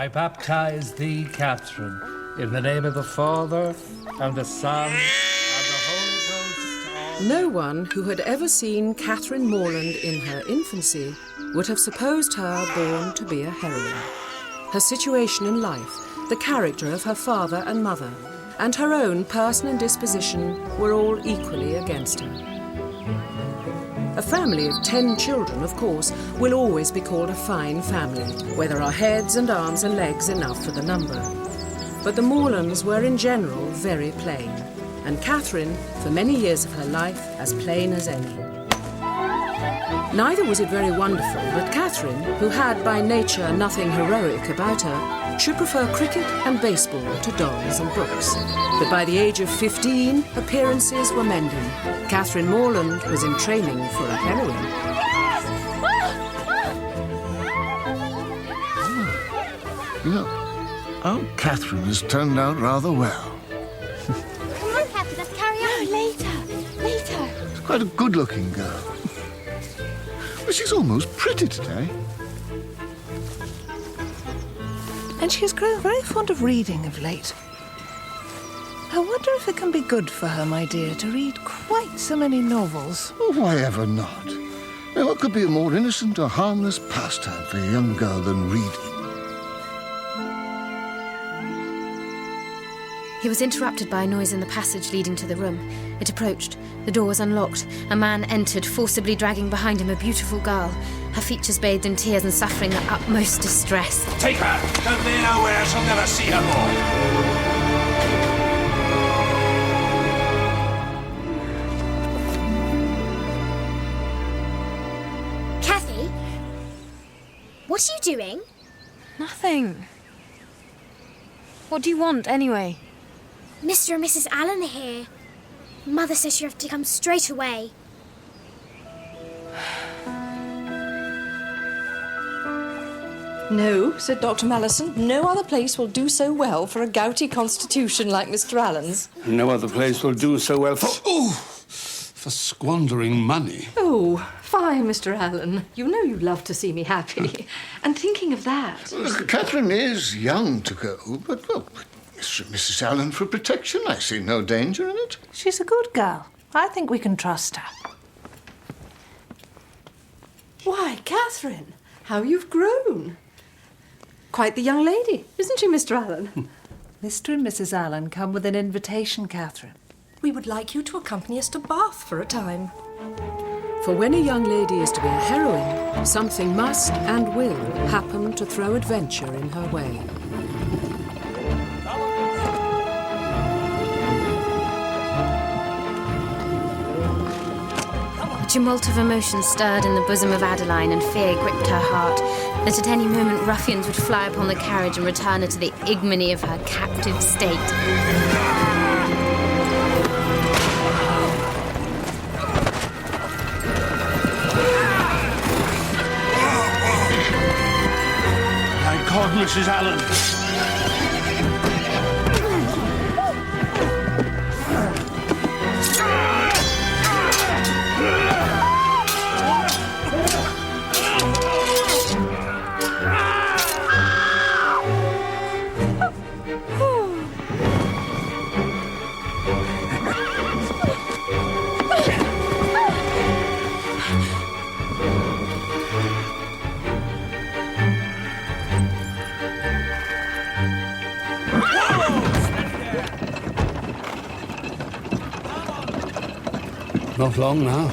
I baptize thee, Catherine, in the name of the Father, and the Son, and the Holy Ghost. No one who had ever seen Catherine Morland in her infancy would have supposed her born to be a heroine. Her situation in life, the character of her father and mother, and her own person and disposition were all equally against her. A family of 10 children, of course, will always be called a fine family, where there are heads and arms and legs enough for the number. But the Morlands were in general very plain, and Catherine, for many years of her life, as plain as any. Neither was it very wonderful that Catherine, who had by nature nothing heroic about her, should prefer cricket and baseball to dolls and books. But by the age of 15, appearances were mending. Catherine Morland was in training for a heroine. Look, Aunt Catherine has turned out rather well. Come on, Catherine, let's carry on. No, later. She's quite a good-looking girl. But she's almost pretty today. And she has grown very fond of reading of late. I wonder if it can be good for her, my dear, to read quite so many novels. Well, why ever not? Now, what could be a more innocent or harmless pastime for a young girl than reading? He was interrupted by a noise in the passage leading to the room. It approached. The door was unlocked. A man entered, forcibly dragging behind him a beautiful girl, her features bathed in tears and suffering the utmost distress. Take her! Don't lay her where I shall never see her more! Kathy? What are you doing? Nothing. What do you want, anyway? Mr. and Mrs. Allen are here. Mother says you have to come straight away. No, said Dr. Mallison, no other place will do so well for a gouty constitution like Mr. Allen's. No other place will do so well for squandering money. Oh, fine, Mr. Allen. You know you love to see me happy. And thinking of that... Look, Catherine is young to go, but, well, Mr. and Mrs. Allen for protection. I see no danger in it. She's a good girl. I think we can trust her. Why, Catherine, how you've grown. Quite the young lady, isn't she, Mr. Allen? Mr. and Mrs. Allen come with an invitation, Catherine. We would like you to accompany us to Bath for a time. For when a young lady is to be a heroine, something must and will happen to throw adventure in her way. A tumult of emotion stirred in the bosom of Adeline, and fear gripped her heart that at any moment ruffians would fly upon the carriage and return her to the ignominy of her captive state. My God, Mrs. Allen! Not long now.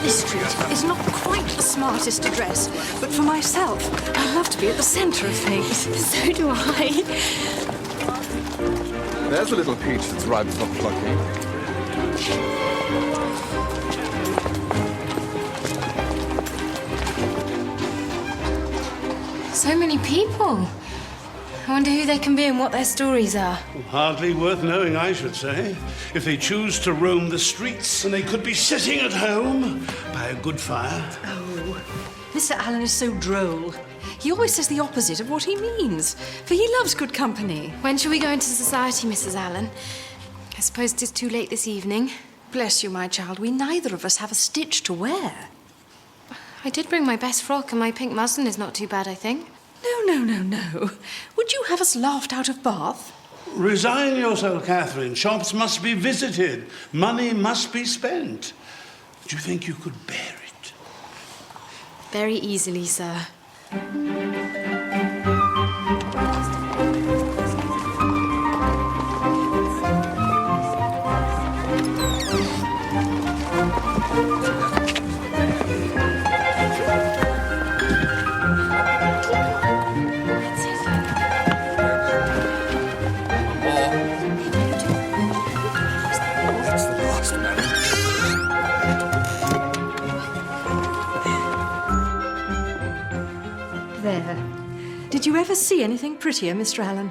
This street is not quite the smartest to dress, but for myself, I love to be at the centre of things. So do I. There's a little peach that's ripe for plucking. So many people. I wonder who they can be and what their stories are. Hardly worth knowing, I should say. If they choose to roam the streets, and they could be sitting at home by a good fire. Oh, Mr. Allen is so droll. He always says the opposite of what he means, for he loves good company. When shall we go into society, Mrs. Allen? I suppose it is too late this evening. Bless you, my child. We neither of us have a stitch to wear. I did bring my best frock, and my pink muslin is not too bad, I think. No. Would you have us laughed out of Bath? Resign yourself, Catherine. Shops must be visited. Money must be spent. Do you think you could bear it? Very easily, sir. There. Did you ever see anything prettier, Mr. Allen?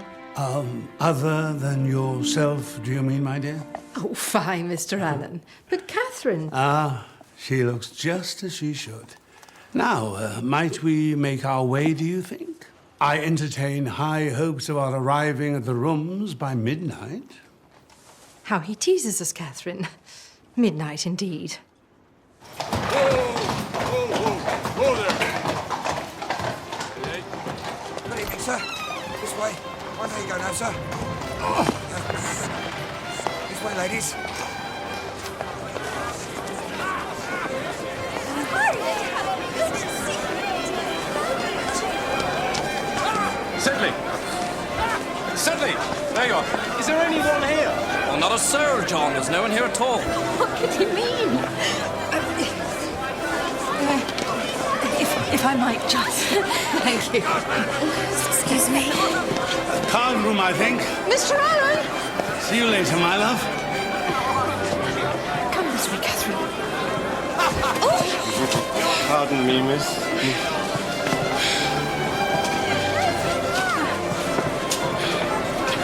Other than yourself, do you mean, my dear? Oh, fine, Mr. Allen. But Catherine... Ah, she looks just as she should. Now, might we make our way, do you think? I entertain high hopes of our arriving at the rooms by midnight. How he teases us, Catherine. Midnight, indeed. Whoa there. Good evening, sir. This way. There you go now, sir. This way, ladies. Sedley! There you are. Is there anyone here? Well, not a soul, John. There's no one here at all. What could he mean? If I might, John. Thank you. Excuse me. Card room, I think. Mr. Allen! See you later, my love. Come this way, Catherine. Pardon me, miss.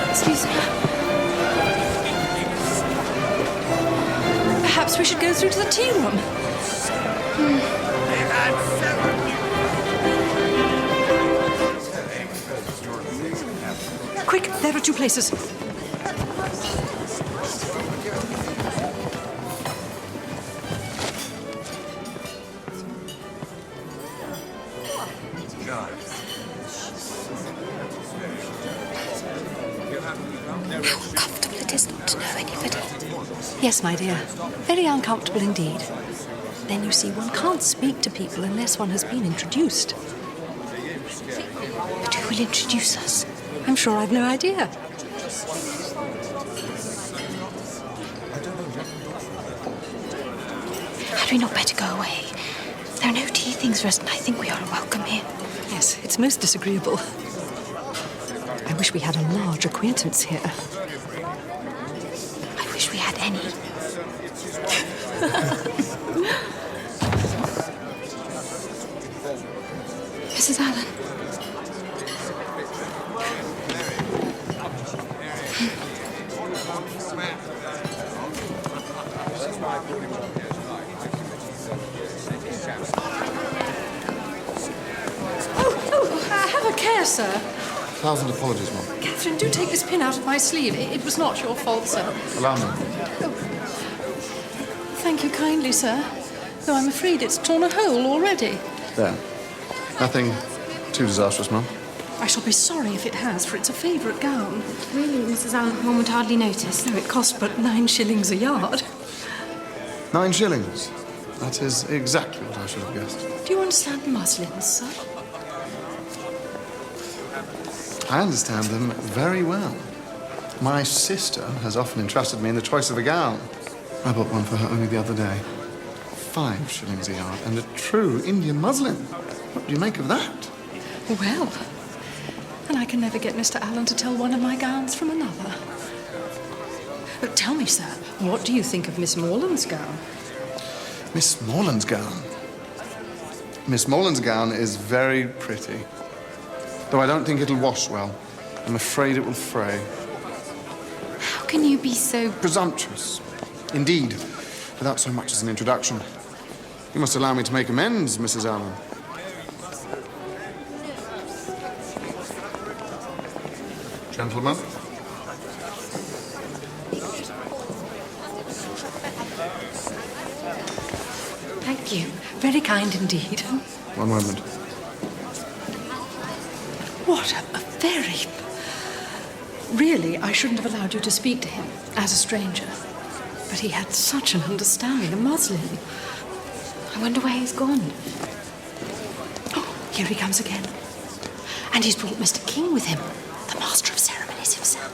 Excuse me. Perhaps we should go through to the tea room. Quick, there are two places. How uncomfortable it is not to know anybody. Yes, my dear. Very uncomfortable indeed. Then you see, one can't speak to people unless one has been introduced. But who will introduce us? I'm sure I've no idea. Had we not better go away? There are no tea things for us, and I think we are welcome here. Yes, it's most disagreeable. I wish we had a large acquaintance here. I wish we had any. Mrs. Allen. Have a care, sir. 1,000 apologies, Mum. Catherine, do take this pin out of my sleeve. It was not your fault, sir. Allow me. Thank you kindly, sir. Though I'm afraid it's torn a hole already. There. Nothing too disastrous, Mum. I shall be sorry if it has, for it's a favourite gown. Really, Mrs. Allen, one would hardly notice. No, it cost but 9 shillings a yard. 9 shillings. That is exactly what I should have guessed. Do you understand muslins, sir? I understand them very well. My sister has often entrusted me in the choice of a gown. I bought one for her only the other day. 5 shillings a yard, and a true Indian muslin. What do you make of that? Well, and I can never get Mr. Allen to tell one of my gowns from another. But tell me, sir, what do you think of Miss Morland's gown? Miss Morland's gown? Miss Morland's gown is very pretty. Though I don't think it'll wash well. I'm afraid it will fray. How can you be so... Presumptuous. Indeed, without so much as an introduction. You must allow me to make amends, Mrs. Allen. Gentlemen. Thank you. Very kind indeed. One moment. What a very... Really, I shouldn't have allowed you to speak to him as a stranger. But he had such an understanding, a Muslim. I wonder where he's gone. Oh, here he comes again. And he's brought Mr. King with him, the master of ceremonies himself.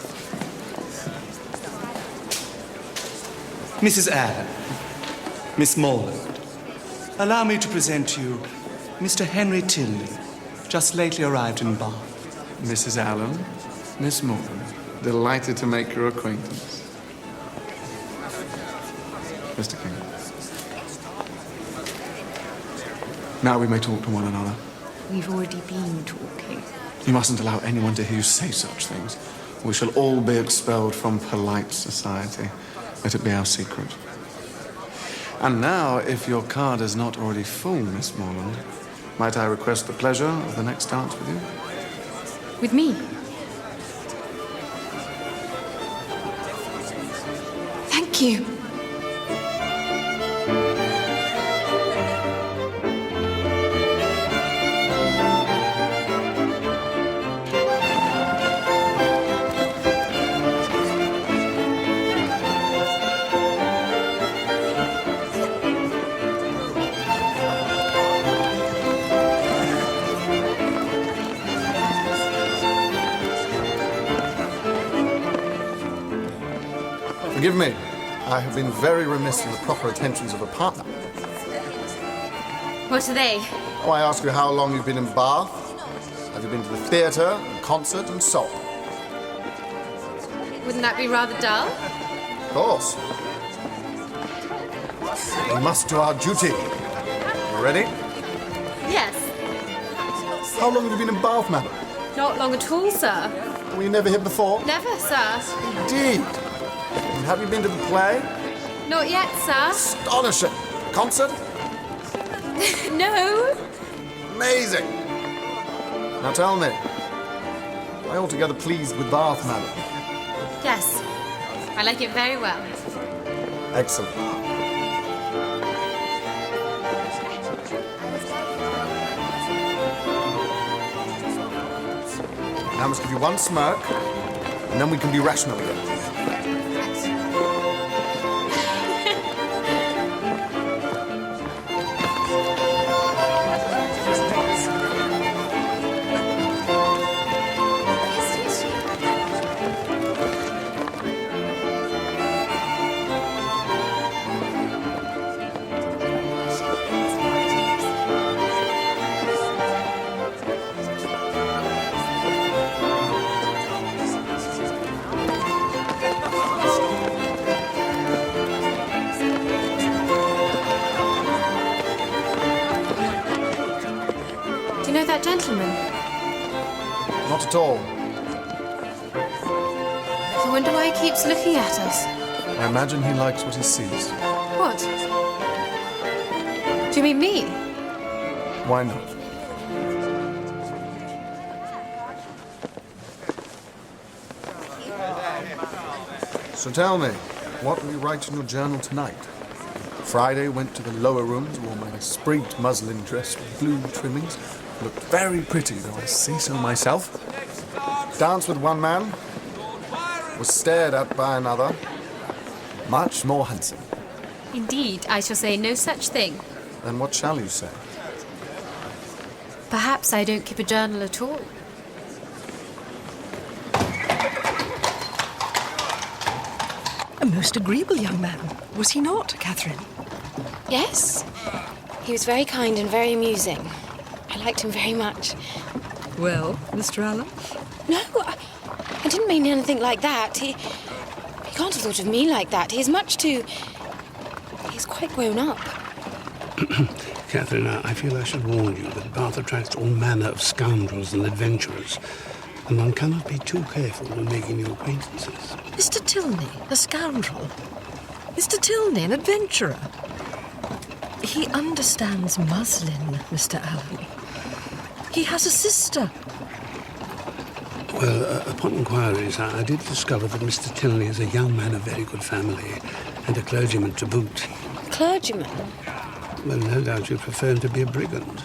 Mrs. Allen, Miss Morland, allow me to present to you Mr. Henry Tilney, just lately arrived in Bath. Mrs. Allen, Miss Morgan, delighted to make your acquaintance. Mr. King. Now we may talk to one another. We've already been talking. You mustn't allow anyone to hear you say such things. We shall all be expelled from polite society. Let it be our secret. And now, if your card is not already full, Miss Morland, might I request the pleasure of the next dance with you? With me? Thank you. Forgive me. I have been very remiss in the proper attentions of a partner. What are they? Oh, I ask you how long you've been in Bath. Have you been to the theatre, and concert, and so on? Wouldn't that be rather dull? Of course. We must do our duty. You ready? Yes. How long have you been in Bath, madam? Not long at all, sir. Were you never here before? Never, sir. Indeed. And have you been to the play? Not yet, sir. Astonishing. Concert? No. Amazing. Now tell me, am I altogether pleased with Bath, madam? Yes. I like it very well. Excellent. Now I must give you one smirk, and then we can be rational again. Do you know that gentleman? Not at all. I wonder why he keeps looking at us. I imagine he likes what he sees. What? Do you mean me? Why not? So tell me, what will you write in your journal tonight? Friday went to the lower rooms, wore my sprigged muslin dress with blue trimmings. Looked very pretty, though I say so myself. Danced with one man. Was stared at by another. Much more handsome. Indeed, I shall say no such thing. Then what shall you say? Perhaps I don't keep a journal at all. A most agreeable young man, was he not, Catherine? Yes. He was very kind and very amusing. I liked him very much. Well, Mr. Allen? No, I didn't mean anything like that. He can't have thought of me like that. He's much too... He's quite grown up. Catherine, I feel I should warn you that Bath attracts all manner of scoundrels and adventurers. and one cannot be too careful when making new acquaintances. Mr. Tilney, a scoundrel. Mr. Tilney, an adventurer. He understands muslin, Mr. Allen. He has a sister. Well, upon inquiries, I did discover that Mr. Tilney is a young man of very good family and a clergyman to boot. Clergyman? Well, no doubt you prefer him to be a brigand.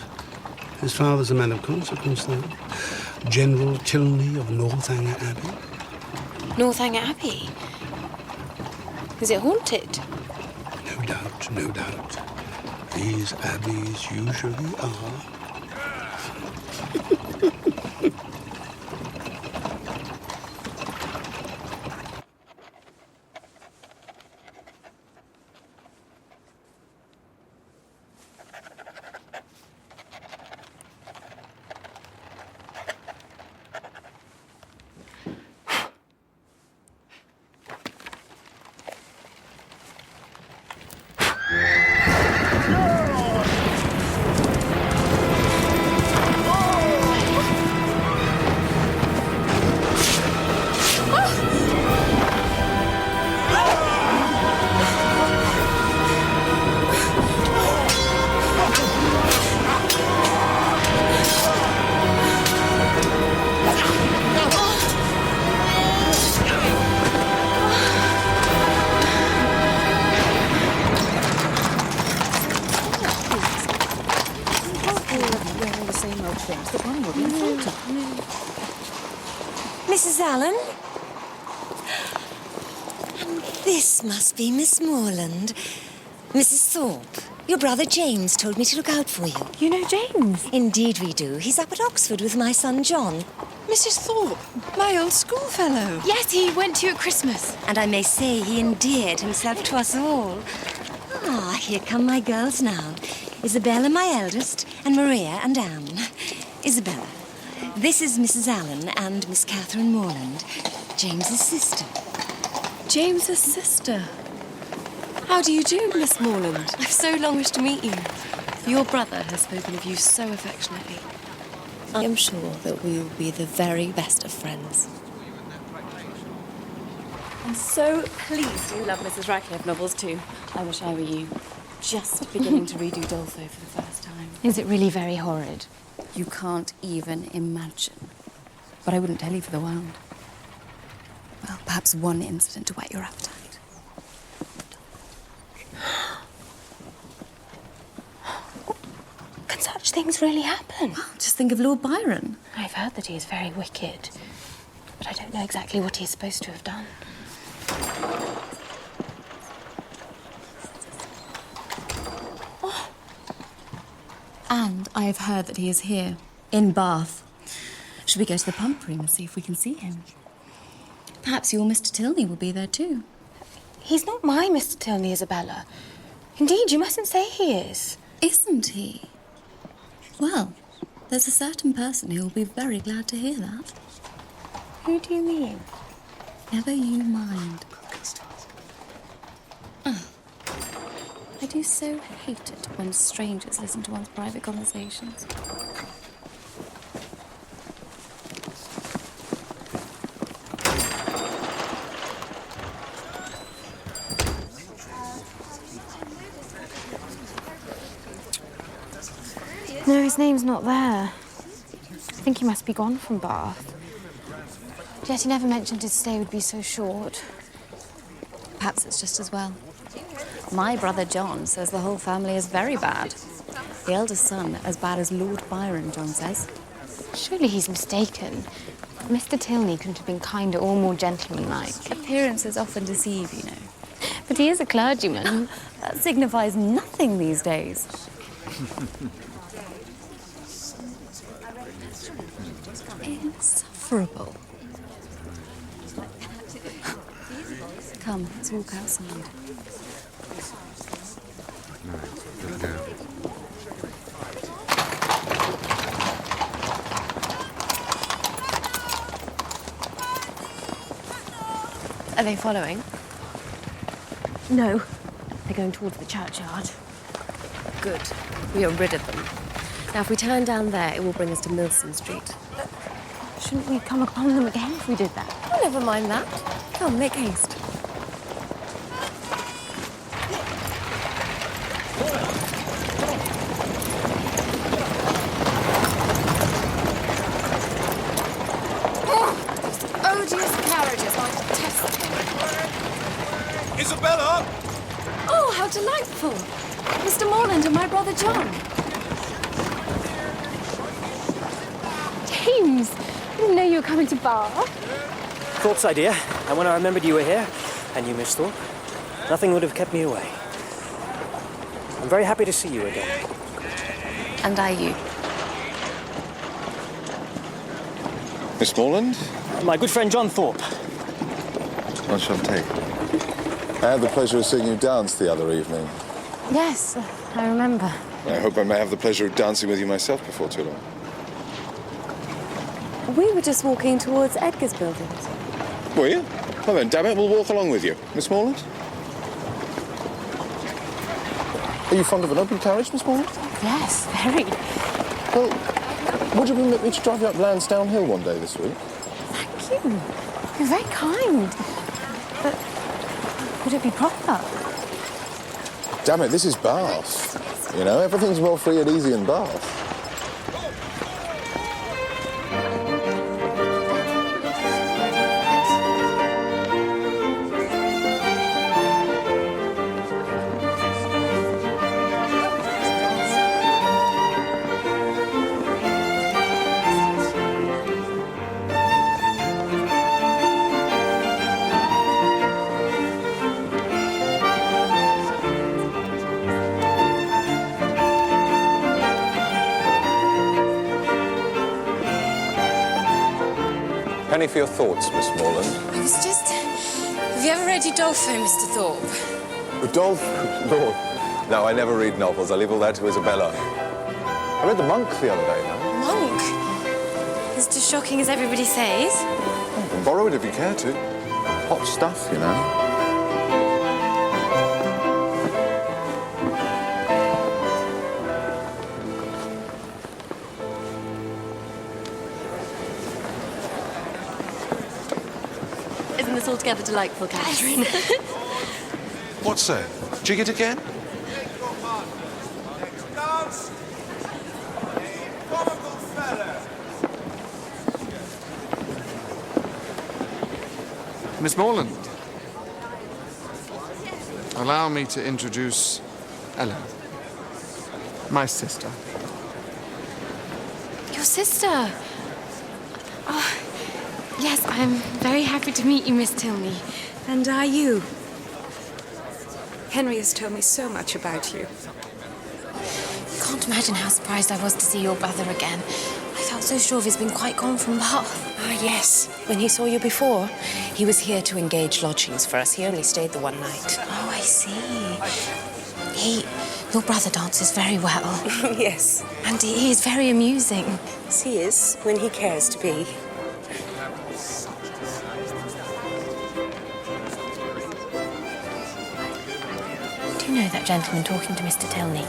His father's a man of consequence, though. General Tilney of Northanger Abbey. Northanger Abbey? Is it haunted? No doubt, no doubt. These abbeys usually are. Mrs. Allen? And this must be Miss Morland. Mrs. Thorpe, your brother James told me to look out for you. You know James? Indeed we do. He's up at Oxford with my son John. Mrs. Thorpe, my old schoolfellow. Yes, he went to you at Christmas. And I may say he endeared himself to us all. Ah, here come my girls now. Isabella, my eldest, and Maria and Anne. Isabella, this is Mrs. Allen and Miss Catherine Morland, James's sister. James's sister? How do you do, Miss Morland? I've so long wished to meet you. Your brother has spoken of you so affectionately. I am sure that we will be the very best of friends. I'm so pleased you love Mrs. Radcliffe novels too. I wish I were you. Just beginning to read Udolpho for the first time. Is it really very horrid? You can't even imagine. But I wouldn't tell you for the world. Well, perhaps one incident to whet your appetite. Can such things really happen? Well, just think of Lord Byron. I've heard that he is very wicked, but I don't know exactly what he's supposed to have done. And I have heard that he is here, in Bath. Should we go to the pump room and see if we can see him? Perhaps your Mr. Tilney will be there too. He's not my Mr. Tilney, Isabella. Indeed, you mustn't say he is. Isn't he? Well, there's a certain person who will be very glad to hear that. Who do you mean? Never you mind. I do so hate it when strangers listen to one's private conversations. No, his name's not there. I think he must be gone from Bath. Yet he never mentioned his stay would be so short. Perhaps it's just as well. My brother John says the whole family is very bad. The eldest son as bad as Lord Byron, John says. Surely he's mistaken. Mr. Tilney couldn't have been kinder or more gentlemanlike. Appearances often deceive, you know. But he is a clergyman. That signifies nothing these days. Insufferable. Come, let's walk outside. Are they following? No. They're going towards the churchyard. Good. We are rid of them. Now, if we turn down there, it will bring us to Milson Street. Shouldn't we come upon them again if we did that? Oh, never mind that. Come, make haste. Odious carriages, I detest them. Isabella! Oh, how delightful! Mr. Morland and my brother John. James, I didn't know you were coming to Bath. Thorpe's idea, and when I remembered you were here, and you, Miss Thorpe, nothing would have kept me away. I'm very happy to see you again. And I you. Miss Morland? My good friend John Thorpe. Enchanté. I had the pleasure of seeing you dance the other evening. Yes, I remember. I hope I may have the pleasure of dancing with you myself before too long. We were just walking towards Edgar's buildings. Were you? Well then, damn it, we'll walk along with you. Miss Morland? Are you fond of an open carriage, Miss Morland? Yes, very. Well, would you permit me to drive you up Lansdowne Hill one day this week? Thank you. You're very kind. But would it be proper? Damn it, this is Bath. You know, everything's more free and easy in Bath. Penny for your thoughts, Miss Morland. I was just... Have you ever read Udolpho, Mr. Thorpe? Udolpho? Lord. No, I never read novels. I leave all that to Isabella. I read The Monk the other day, now. Monk? Is it as shocking as everybody says? You can borrow it if you care to. Hot stuff, you know. Isn't this altogether delightful, Catherine? What's that? Jig it again? Miss Morland, allow me to introduce Ella, my sister. Your sister? Oh, yes, I'm very happy to meet you, Miss Tilney. And are you? Henry has told me so much about you. Can't imagine how surprised I was to see your brother again. I felt so sure he's been quite gone from Bath. Ah, yes. When he saw you before, he was here to engage lodgings for us. He only stayed the one night. Oh, I see. Your brother dances very well. Yes. And he is very amusing. Yes, he is, when he cares to be. Do you know that gentleman talking to Mr. Tilney?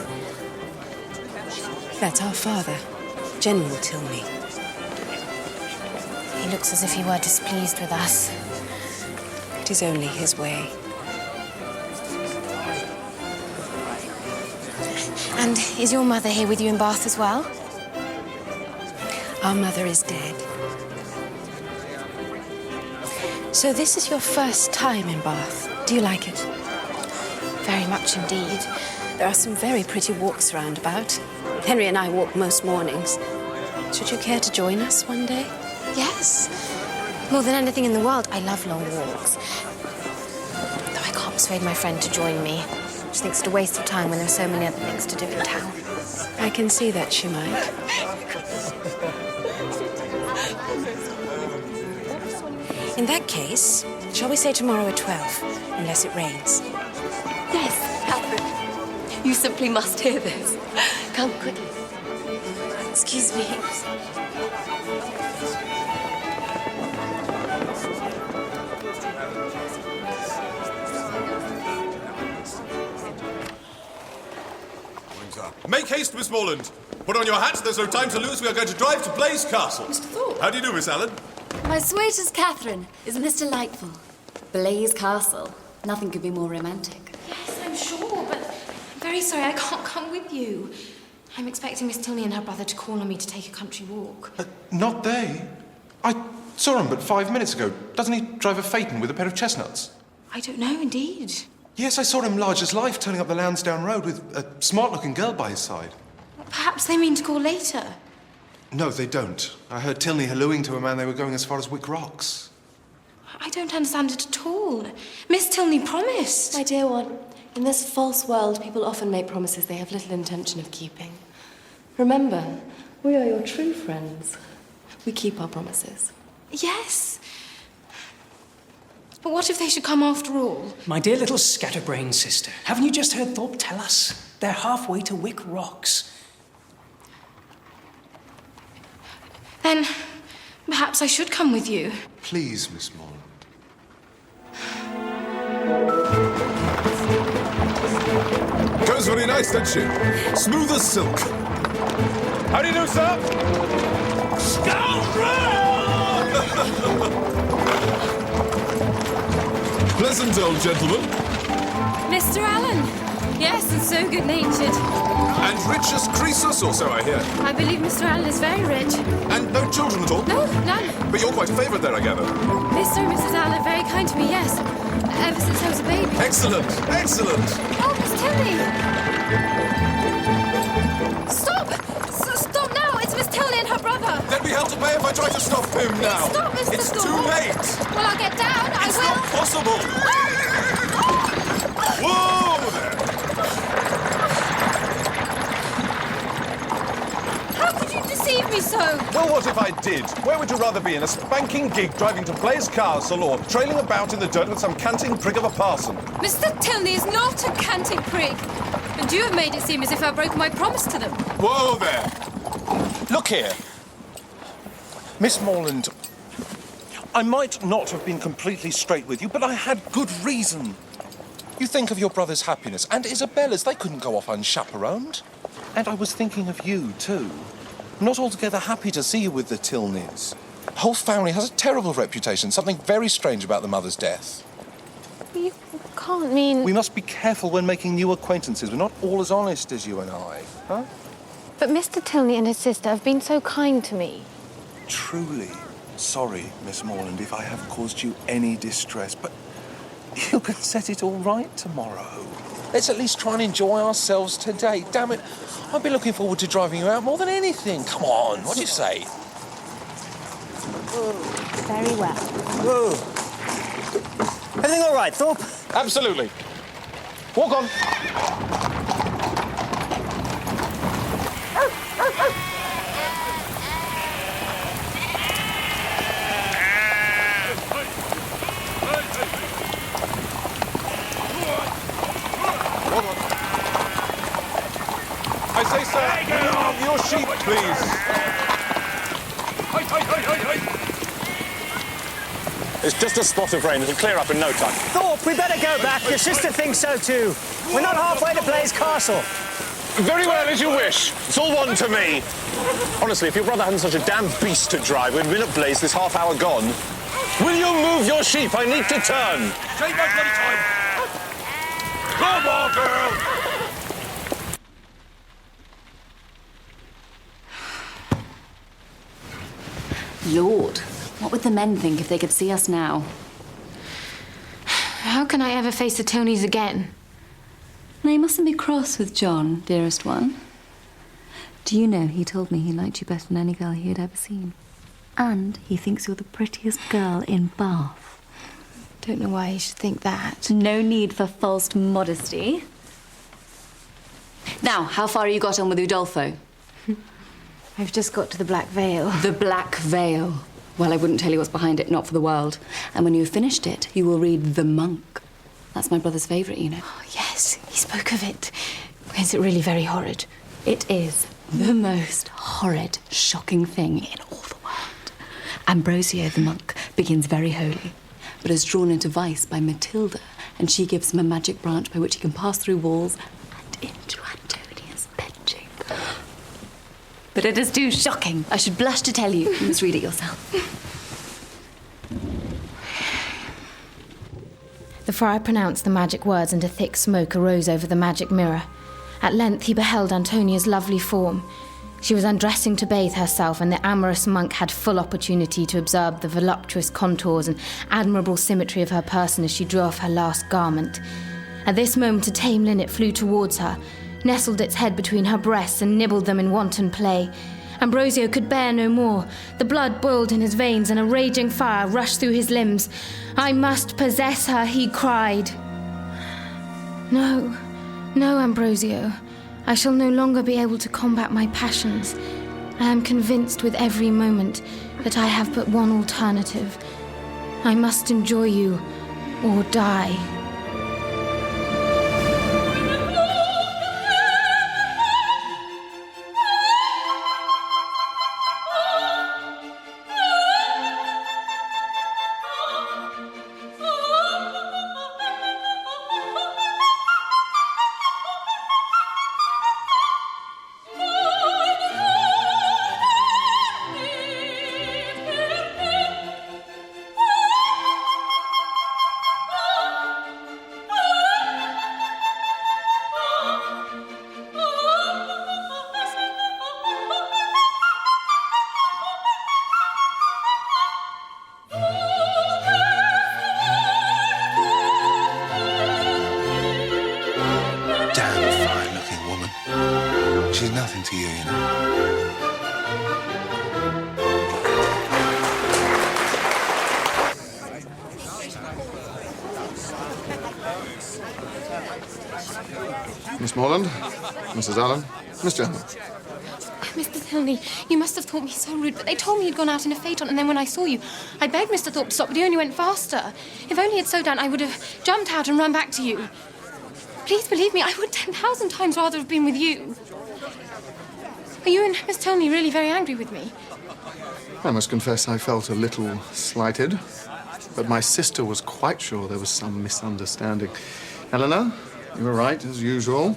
That's our father, General Tilney. He looks as if he were displeased with us. It is only his way. And is your mother here with you in Bath as well? Our mother is dead. So this is your first time in Bath. Do you like it? Very much indeed. There are some very pretty walks round about. Henry and I walk most mornings. Should you care to join us one day? Yes. More than anything in the world, I love long walks. Though I can't persuade my friend to join me. She thinks it a waste of time when there are so many other things to do in town. I can see that she might. In that case, shall we say tomorrow at 12, unless it rains? Yes, Catherine. You simply must hear this. Come quickly. Excuse me. Martha. Make haste, Miss Morland. Put on your hat. There's no time to lose. We are going to drive to Blaze Castle. Mr. Thorpe. How do you do, Miss Allen? My sweetest Catherine, isn't this delightful? Blaze Castle. Nothing could be more romantic. Yes, I'm sure, but I'm very sorry I can't come with you. I'm expecting Miss Tilney and her brother to call on me to take a country walk. Not they. I saw him but 5 minutes ago. Doesn't he drive a phaeton with a pair of chestnuts? I don't know, indeed. Yes, I saw him large as life turning up the Lansdowne Road with a smart-looking girl by his side. Perhaps they mean to call later. No, they don't. I heard Tilney hallooing to a man they were going as far as Wick Rocks. I don't understand it at all. Miss Tilney promised. My dear one, in this false world, people often make promises they have little intention of keeping. Remember, we are your true friends. We keep our promises. Yes. But what if they should come after all? My dear little scatterbrain sister, haven't you just heard Thorpe tell us? They're halfway to Wick Rocks. Then perhaps I should come with you. Please, Miss Morland. Goes very nice, doesn't she? Smooth as silk. How do you do, sir? Pleasant old gentleman. Mr. Allen. Yes, and so good-natured. And rich as Croesus, or so I hear. I believe Mr. Allen is very rich. And no children at all? No, none. But you're quite a favourite there, I gather. Mr. and Mrs. Allen are very kind to me, yes. Ever since I was a baby. Excellent, excellent. Oh, Miss Tilney! Stop! Stop now! It's Miss Tilney and her brother. There'd be hell to pay if I try to stop him now. Stop, Mr. It's Thorpe. too late. Well, I'll get down. I It's will. not possible. Whoa there. How could you deceive me so? Well, what if I did? Where would you rather be, in a spanking gig driving to Blaze Castle or trailing about in the dirt with some canting prig of a parson? Mr. Tilney is not a canting prig. And you have made it seem as if I broke my promise to them. Whoa there. Look here. Miss Morland, I might not have been completely straight with you, but I had good reason. You think of your brother's happiness, and Isabella's. They couldn't go off unchaperoned. And I was thinking of you, too. Not altogether happy to see you with the Tilneys. The whole family has a terrible reputation, something very strange about the mother's death. You can't mean... We must be careful when making new acquaintances. We're not all as honest as you and I, huh? But Mr. Tilney and his sister have been so kind to me. Truly sorry, Miss Morland, if I have caused you any distress, but you can set it all right tomorrow. Let's at least try and enjoy ourselves today. Damn it, I've been looking forward to driving you out more than anything. Come on, what do you say? Very well. Whoa. Everything all right, Thorpe? Absolutely. Walk on. I say, sir, move your sheep, please. It's just a spot of rain. It'll clear up in no time. Thorpe, we better go back. Your sister thinks so too. We're not halfway to Blaze Castle. Very well, as you wish. It's all one to me. Honestly, if your brother hadn't such a damn beast to drive, we'd been at Blaze this half hour gone. Will you move your sheep? I need to turn. Take my bloody time. Come on, girl. Lord, what would the men think if they could see us now? How can I ever face the Tilneys again? Now, you mustn't be cross with John, dearest one. Do you know he told me he liked you better than any girl he had ever seen? And he thinks you're the prettiest girl in Bath. Don't know why he should think that. No need for false modesty. Now, how far have you got on with Udolpho? I've just got to the Black Veil. The Black Veil. Well, I wouldn't tell you what's behind it, not for the world. And when you've finished it, you will read The Monk. That's my brother's favourite, you know. Oh, yes, he spoke of it. Is it really very horrid? It is the most horrid, shocking thing in all the world. Ambrosio, the monk, begins very holy, but is drawn into vice by Matilda, and she gives him a magic branch by which he can pass through walls and into Antonia's bedroom. but it is too shocking. I should blush to tell you. You must read it yourself. The friar pronounced the magic words, and a thick smoke arose over the magic mirror. At length he beheld Antonia's lovely form. She was undressing to bathe herself, and the amorous monk had full opportunity to observe the voluptuous contours and admirable symmetry of her person as she drew off her last garment. At this moment a tame linnet flew towards her, nestled its head between her breasts, and nibbled them in wanton play. Ambrosio could bear no more. The blood boiled in his veins, and a raging fire rushed through his limbs. "I must possess her," he cried. No, Ambrosio. I shall no longer be able to combat my passions. I am convinced with every moment that I have but one alternative. I must enjoy you or die. She's nothing to you, you know. Miss Morland, Mrs. Allen, Mr. Allen. Mr. Tilney, you must have thought me so rude, but they told me you'd gone out in a phaeton, and then when I saw you, I begged Mr. Thorpe to stop, but he only went faster. If only he'd slowed down, I would have jumped out and run back to you. Please believe me, I would 10,000 times rather have been with you. Are you and Miss Tilney really very angry with me? I must confess I felt a little slighted, but my sister was quite sure there was some misunderstanding. Eleanor, you were right, as usual.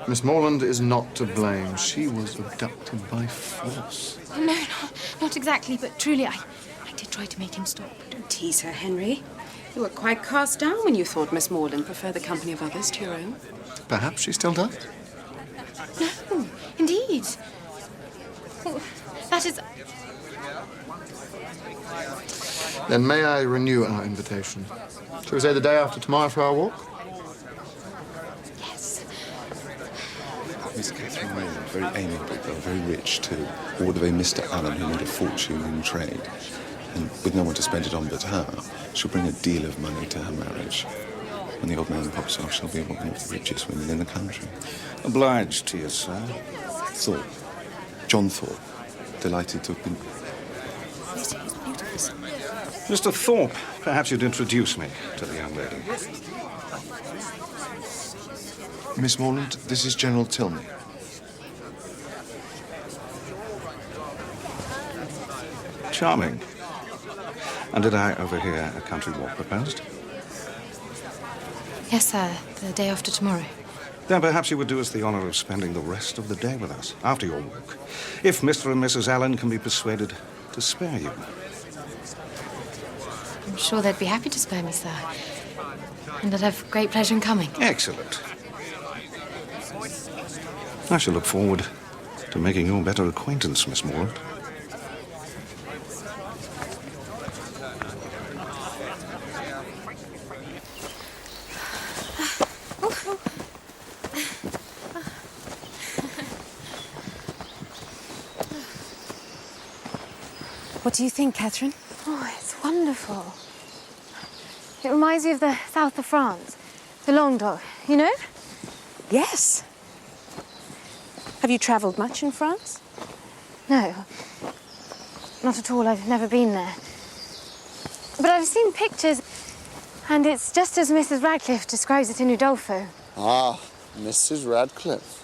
Miss Morland is not to blame. She was abducted by force. No, not exactly, but truly, I did try to make him stop. Don't tease her, Henry. You were quite cast down when you thought Miss Morland preferred the company of others to your own. Perhaps she still does. No, indeed. Well, that is... Then may I renew our invitation? Shall we say the day after tomorrow for our walk? Yes. Miss Catherine Raymond, very amiable girl, very rich too. Or with a Mr. Allen who made a fortune in trade. And with no one to spend it on but her, she'll bring a deal of money to her marriage. When the old man pops off, she'll be one of the richest women in the country. Obliged to you, sir. Thorpe. John Thorpe. Delighted to have been... Yes, he's beautiful. Mr. Thorpe, perhaps you'd introduce me to the young lady. Miss Morland, this is General Tilney. Charming. And did I overhear a country walk proposed? Yes, sir. The day after tomorrow. Then perhaps you would do us the honour of spending the rest of the day with us, after your walk, if Mr. and Mrs. Allen can be persuaded to spare you. I'm sure they'd be happy to spare me, sir. And I'd have great pleasure in coming. Excellent. I shall look forward to making your better acquaintance, Miss Morland. What do you think, Catherine? Oh, it's wonderful. It reminds me of the south of France, the Languedoc, you know? Yes. Have you travelled much in France? No, not at all. I've never been there. But I've seen pictures, and it's just as Mrs. Radcliffe describes it in Udolpho. Ah, Mrs. Radcliffe.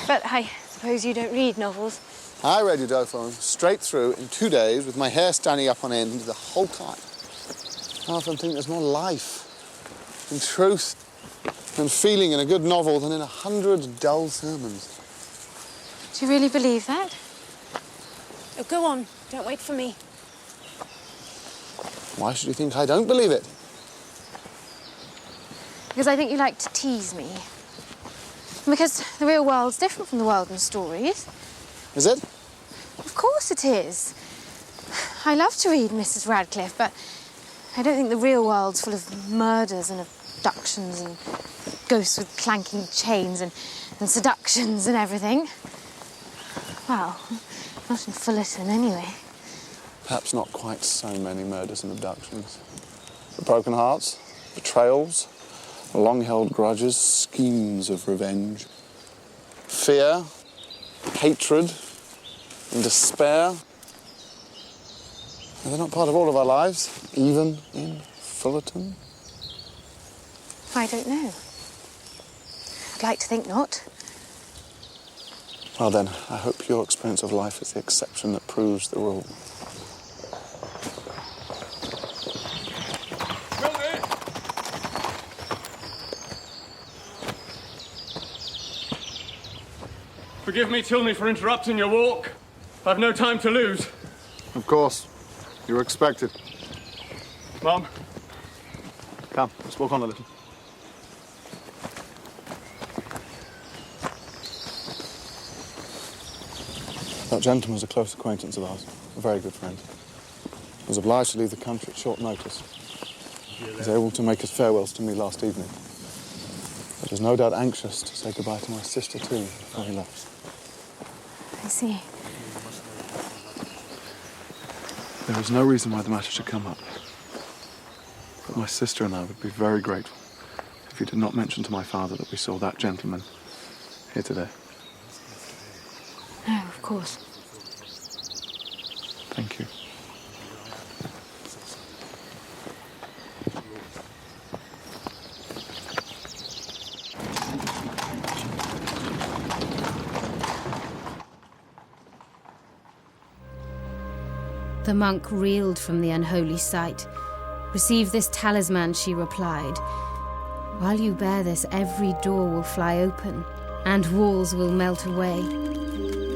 But I suppose you don't read novels. I read Udolpho straight through in 2 days with my hair standing up on end the whole time. I often think there's more life and truth and feeling in a good novel than in 100 dull sermons. Do you really believe that? Oh, go on. Don't wait for me. Why should you think I don't believe it? Because I think you like to tease me. Because the real world's different from the world in stories. Is it? Of course it is. I love to read Mrs. Radcliffe, but I don't think the real world's full of murders and abductions and ghosts with clanking chains and seductions and everything. Well, not in Fullerton, anyway. Perhaps not quite so many murders and abductions. But broken hearts, betrayals, long-held grudges, schemes of revenge, fear, hatred, and despair. They're not part of all of our lives, even in Fullerton. I don't know. I'd like to think not. Well then, I hope your experience of life is the exception that proves the rule. Forgive me, Tilney, for interrupting your walk. I've no time to lose. Of course. You're expected. Mum. Come, let's walk on a little. That gentleman was a close acquaintance of ours, a very good friend. He was obliged to leave the country at short notice. He was able to make his farewells to me last evening. But was no doubt anxious to say goodbye to my sister too before he left. I see. There is no reason why the matter should come up. But my sister and I would be very grateful if you did not mention to my father that we saw that gentleman here today. No, of course. Thank you. The monk reeled from the unholy sight. Receive this talisman, she replied. While you bear this, every door will fly open, and walls will melt away.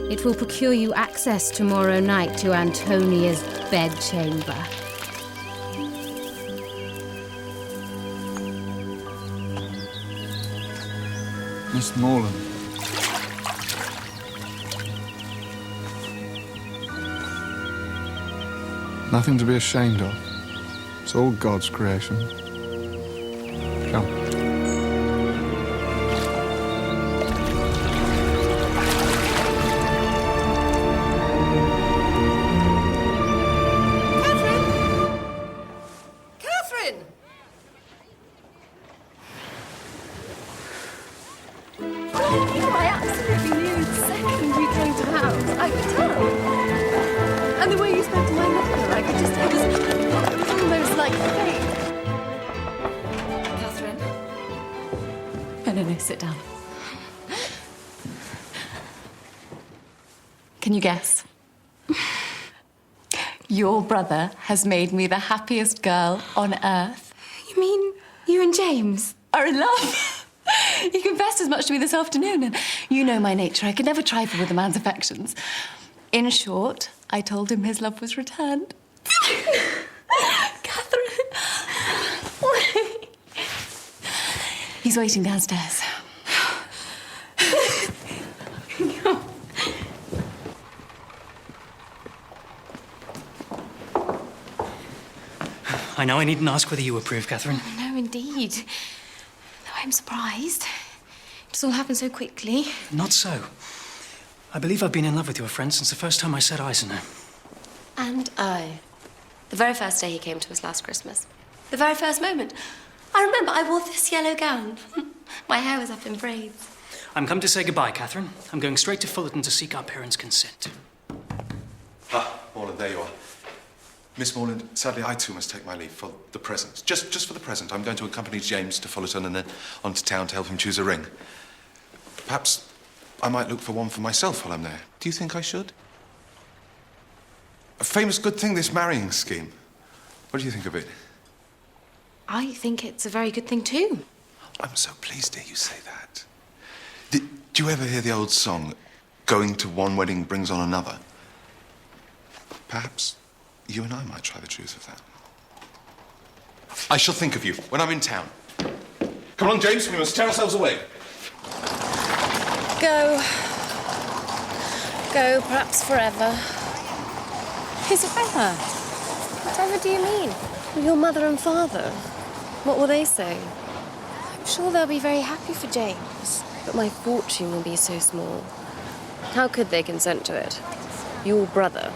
It will procure you access tomorrow night to Antonia's bedchamber. Miss Morland. Nothing to be ashamed of. It's all God's creation. Come. Catherine! I absolutely knew the second you came to the house. I could tell. And the way you spoke to my mother, I could just... It was almost like fate. Catherine. No, sit down. Can you guess? Your brother has made me the happiest girl on earth. You mean you and James are in love? He confessed as much to me this afternoon, and you know my nature. I could never trifle with a man's affections. In short, I told him his love was returned. Catherine! He's waiting downstairs. I know I needn't ask whether you approve, Catherine. No, indeed. Though I'm surprised. It's all happened so quickly. Not so. I believe I've been in love with your friend since the first time I set eyes on her. And I. The very first day he came to us last Christmas. The very first moment. I remember I wore this yellow gown. My hair was up in braids. I'm come to say goodbye, Catherine. I'm going straight to Fullerton to seek our parents' consent. Ah, Morland, there you are. Miss Morland, sadly, I too must take my leave for the present. Just for the present. I'm going to accompany James to Fullerton and then on to town to help him choose a ring. Perhaps I might look for one for myself while I'm there. Do you think I should? A famous good thing, this marrying scheme. What do you think of it? I think it's a very good thing, too. I'm so pleased to hear you say that. Did you ever hear the old song, going to one wedding brings on another. Perhaps you and I might try the truth of that. I shall think of you when I'm in town. Come on, James, we must tear ourselves away. Go. Go, perhaps forever. Isabella, Whatever do you mean? Your mother and father. What will they say? I'm sure they'll be very happy for James. But my fortune will be so small. How could they consent to it? Your brother,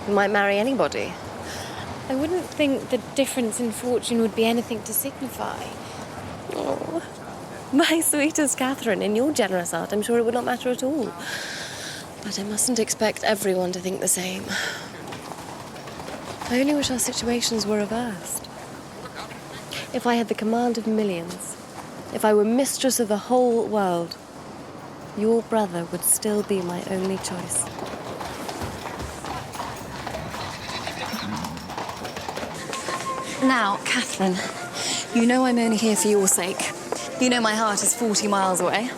who might marry anybody. I wouldn't think the difference in fortune would be anything to signify. Oh, my sweetest Catherine, in your generous heart, I'm sure it would not matter at all. But I mustn't expect everyone to think the same. I only wish our situations were reversed. If I had the command of millions, if I were mistress of the whole world, your brother would still be my only choice. Now, Catherine, you know I'm only here for your sake. You know my heart is 40 miles away.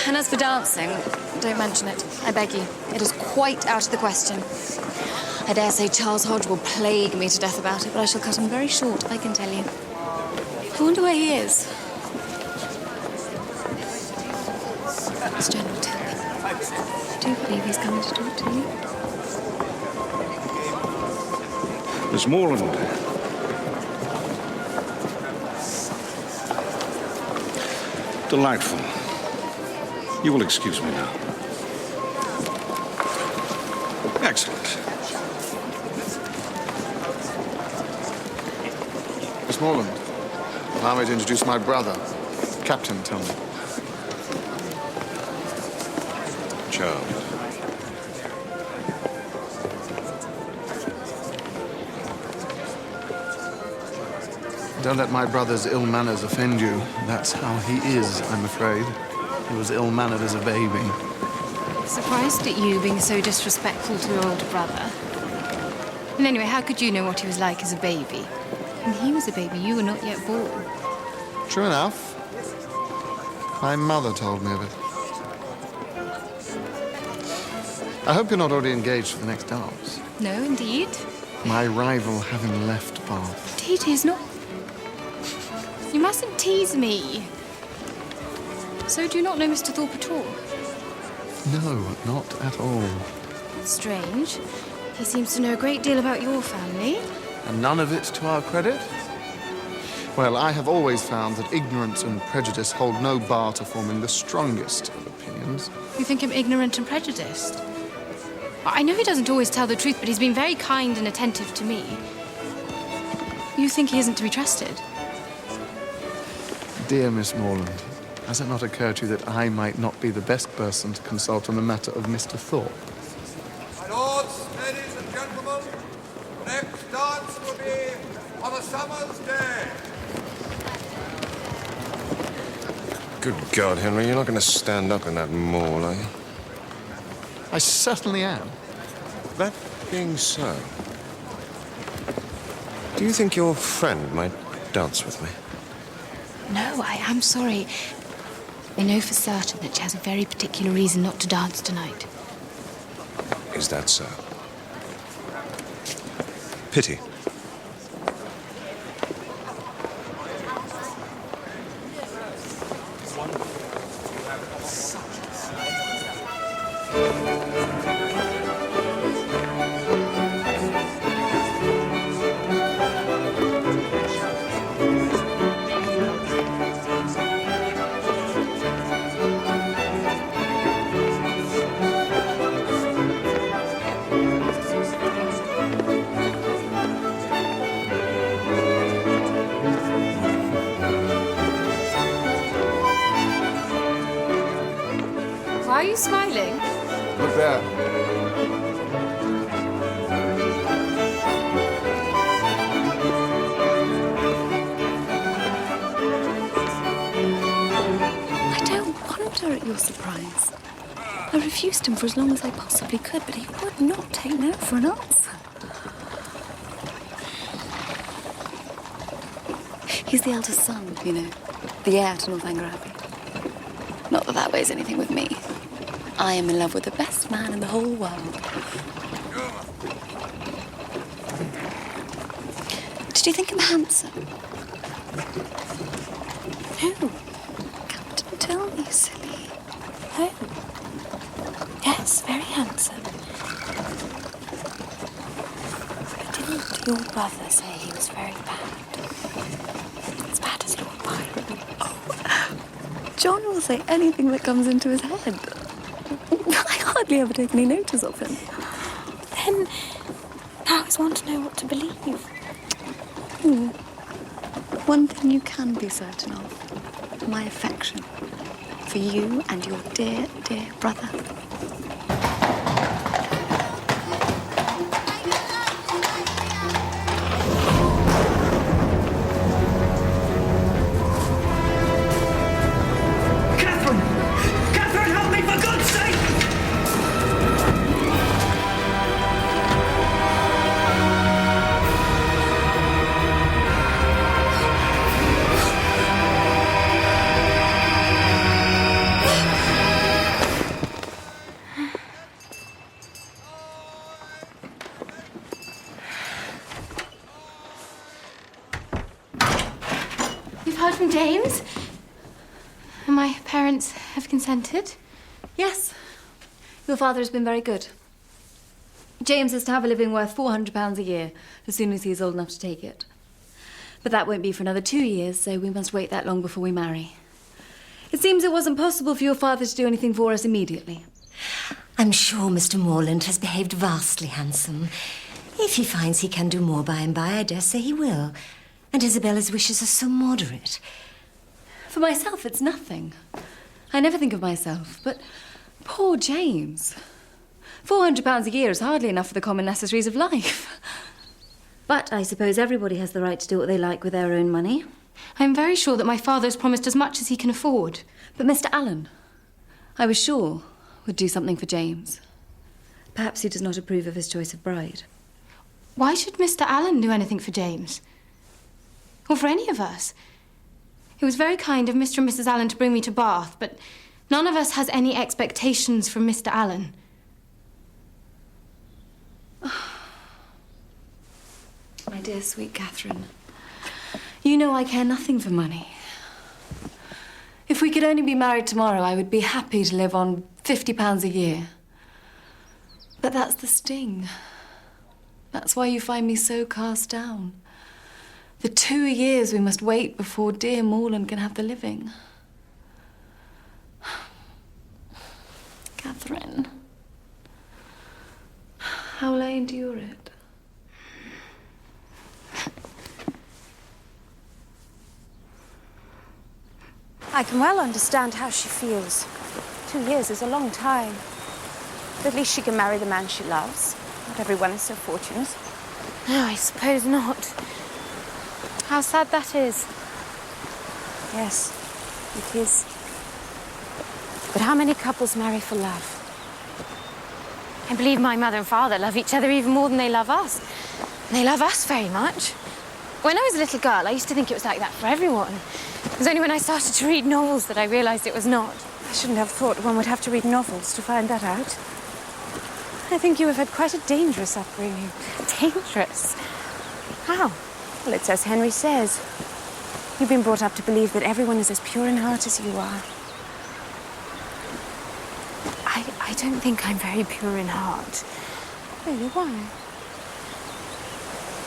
And as for dancing, don't mention it, I beg you. It is quite out of the question. I dare say Charles Hodge will plague me to death about it, but I shall cut him very short, I can tell you. I wonder where he is. It's General Tilly. I do believe he's coming to talk to you. Miss Morland. Delightful. You will excuse me now. Excellent. Miss Morland, allow me to introduce my brother, Captain Tilney. Charles. Don't let my brother's ill manners offend you. That's how he is, I'm afraid. He was ill-mannered as a baby. Surprised at you being so disrespectful to your older brother. And anyway, how could you know what he was like as a baby? When he was a baby, you were not yet born. True enough. My mother told me of it. I hope you're not already engaged for the next dance. No, indeed. My rival having left Bath. Indeed, he is not. You mustn't tease me. So do you not know Mr. Thorpe at all? No, not at all. That's strange. He seems to know a great deal about your family. And none of it to our credit? Well, I have always found that ignorance and prejudice hold no bar to forming the strongest of opinions. You think him ignorant and prejudiced? I know he doesn't always tell the truth, but he's been very kind and attentive to me. You think he isn't to be trusted? Dear Miss Morland, has it not occurred to you that I might not be the best person to consult on the matter of Mr. Thorpe? My lords, ladies and gentlemen, the next dance will be on a summer's day. Good God, Henry, you're not going to stand up in that mall, are you? I certainly am. That being so, do you think your friend might dance with me? No, I am sorry. I know for certain that she has a very particular reason not to dance tonight. Is that so? Pity. Why are you smiling? Look there. I don't wonder at your surprise. I refused him for as long as I possibly could, but he would not take no for an answer. He's the eldest son, you know, the heir to Northanger Abbey. Not that that weighs anything with me. I am in love with the best man in the whole world. Did you think him handsome? No. Captain, tell me, silly. Oh. Yes, very handsome. But didn't your brother say he was very bad? As bad as Lord Byron? John will say anything that comes into his head. I hardly ever take any notice of him. Then, I always want to know what to believe. One thing you can be certain of, my affection for you and your dear, dear brother. Catherine, help me, for God's sake! You've heard from James? And my parents have consented? Yes. Your father has been very good. James is to have a living worth £400 a year as soon as he is old enough to take it. But that won't be for another 2 years, so we must wait that long before we marry. It seems it wasn't possible for your father to do anything for us immediately. I'm sure Mr. Morland has behaved vastly handsome. If he finds he can do more by and by, I dare say he will. And Isabella's wishes are so moderate. For myself, it's nothing. I never think of myself, but poor James. £400 a year is hardly enough for the common necessaries of life. But I suppose everybody has the right to do what they like with their own money. I'm very sure that my father has promised as much as he can afford. But Mr. Allen, I was sure, would do something for James. Perhaps he does not approve of his choice of bride. Why should Mr. Allen do anything for James? Or for any of us? It was very kind of Mr. and Mrs. Allen to bring me to Bath, but none of us has any expectations from Mr. Allen. My dear, sweet Catherine, you know I care nothing for money. If we could only be married tomorrow, I would be happy to live on £50 a year. But that's the sting. That's why you find me so cast down. The 2 years we must wait before dear Morland can have the living. Catherine, how will I endure it? I can well understand how she feels. 2 years is a long time. But at least she can marry the man she loves. Not everyone is so fortunate. No, I suppose not. How sad that is. Yes, it is. But how many couples marry for love? I believe my mother and father love each other even more than they love us. And they love us very much. When I was a little girl, I used to think it was like that for everyone. It was only when I started to read novels that I realised it was not. I shouldn't have thought one would have to read novels to find that out. I think you have had quite a dangerous upbringing. Dangerous? How? Well, it's as Henry says. You've been brought up to believe that everyone is as pure in heart as you are. I don't think I'm very pure in heart. Really, why?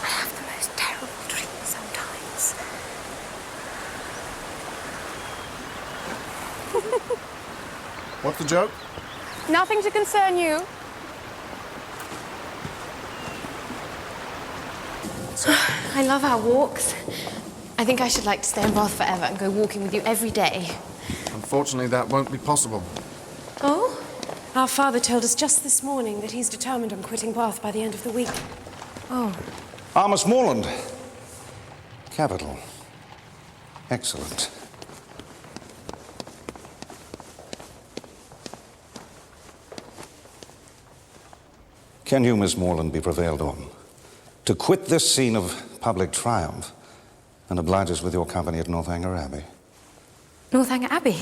I have the most terrible dreams sometimes. What's the joke? Nothing to concern you. I love our walks. I think I should like to stay in Bath forever and go walking with you every day. Unfortunately, that won't be possible. Oh? Our father told us just this morning that he's determined on quitting Bath by the end of the week. Oh. Miss Morland. Capital. Excellent. Can you, Miss Morland, be prevailed on to quit this scene of public triumph and oblige us with your company at Northanger Abbey? Northanger Abbey?